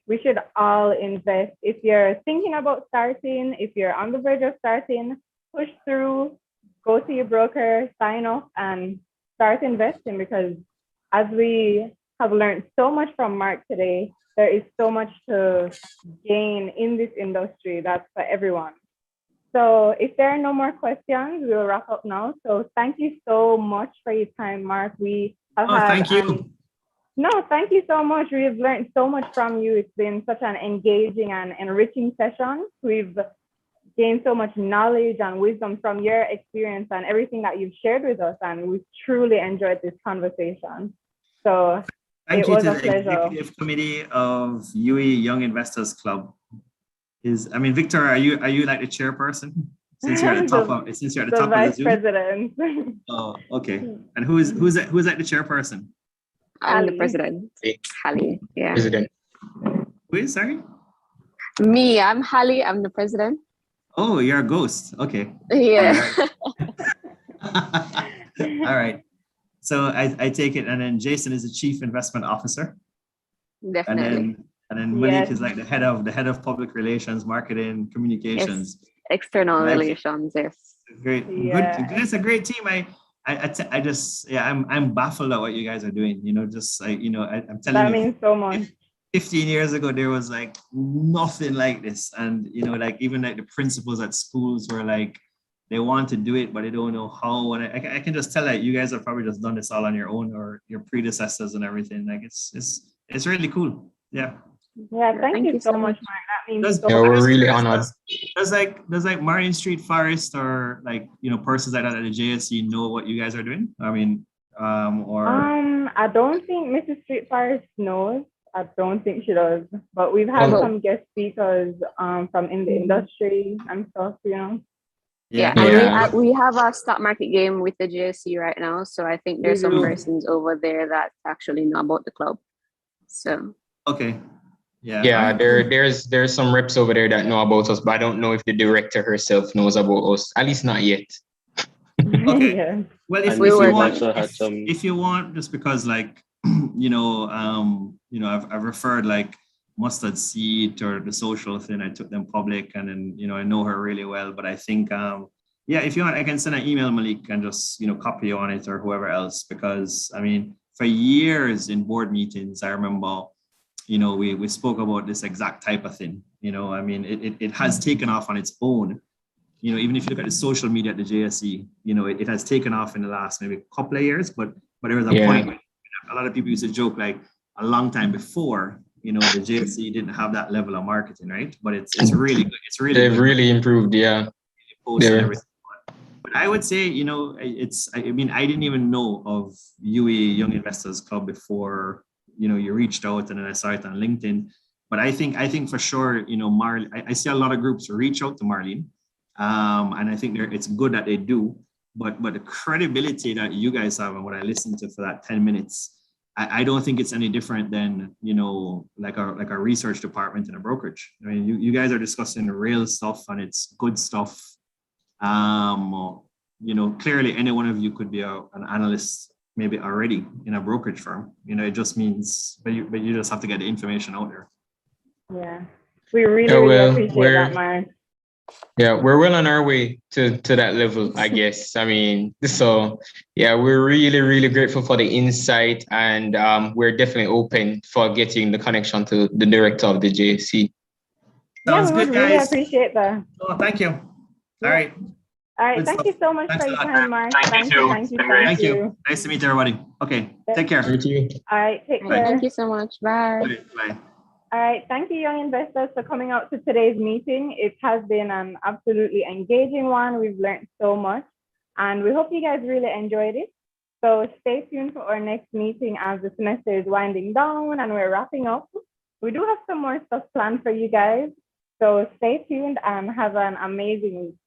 We should all invest. If you're thinking about starting, if you're on the verge of starting, push through, go to your broker, sign up, and start investing, because as we have learned so much from Mark today, there is so much to gain in this industry that's for everyone. So if there are no more questions, we'll wrap up now. So thank you so much for your time, Mark. We have thank you. No, thank you so much. We've learned so much from you. It's been such an engaging and enriching session. We've gained so much knowledge and wisdom from your experience and everything that you've shared with us. And we truly enjoyed this conversation. So thank it you was to a the pleasure. executive committee of UE Young Investors Club. Victor, are you like the chairperson? Since you're at the top of the vice president. Oh, okay. And who's like the chairperson? I'm the president. Hallie, yeah. President. Wait, sorry? Me, I'm Hallie. I'm the president. Oh, you're a ghost. Okay. Yeah. All right. So I take it, and then Jason is the chief investment officer. Definitely. And then Malik is like the head of public relations, marketing, communications. Yes. External relations, yes. Great. Yeah. Good. It's a great team. I'm baffled at what you guys are doing. Just like, I'm telling you. That means so much. 15 years ago, there was like nothing like this. And, like even like the principals at schools were like, they want to do it, but they don't know how. And I can just tell that you guys have probably just done this all on your own, or your predecessors and everything. Like it's really cool. Yeah. Yeah, thank you so much, Mark. That means so much. We're really honored. Does like Marine Street Forest or like persons like that at the JSC know what you guys are doing? I mean, I don't think Mrs. Street Forest knows. I don't think she does. But we've had some guest speakers from in the industry and stuff, Yeah. We have a stock market game with the JSC right now, so I think there's some persons over there that actually know about the club. So okay. Yeah, there's some reps over there that know about us, but I don't know if the director herself knows about us. At least not yet. Okay. Yeah. Well, if you want, just because like I've referred like Mustard Seed or the social thing. I took them public, and then I know her really well. But I think if you want, I can send an email, Malik, and just copy you on it, or whoever else, because I mean, for years in board meetings, I remember. We spoke about this exact type of thing. I mean, it has taken off on its own. Even if you look at the social media at the JSE, it has taken off in the last maybe couple of years. But there was a point when a lot of people used to joke like a long time before, the JSE didn't have that level of marketing, right? But it's really good. It's really they've good. really improved, yeah. But I would say, I didn't even know of UE Young Investors Club before. You reached out, and then I saw it on LinkedIn. But I think for sure, Marlene, I see a lot of groups reach out to Marlene, and I think it's good that they do. But the credibility that you guys have, and what I listened to for that 10 minutes, I don't think it's any different than like a research department in a brokerage. I mean, you guys are discussing real stuff, and it's good stuff. Clearly, any one of you could be an analyst. Maybe already in a brokerage firm, it just means, but you just have to get the information out there. Yeah, we really appreciate that, Mark. Yeah, we're well on our way to that level, I guess. I mean, so yeah, we're really, really grateful for the insight, and we're definitely open for getting the connection to the director of the JSC. Sounds good, guys. Really appreciate that. Oh, thank you. All right. All right, thank you so much for your time, Mark. Thank you. Nice to meet everybody. Okay, take care. Thank you. All right, take care. Thank you so much. Bye. Bye. All right. Thank you, young investors, for coming out to today's meeting. It has been an absolutely engaging one. We've learned so much, and we hope you guys really enjoyed it. So stay tuned for our next meeting as the semester is winding down and we're wrapping up. We do have some more stuff planned for you guys. So stay tuned and have an amazing week.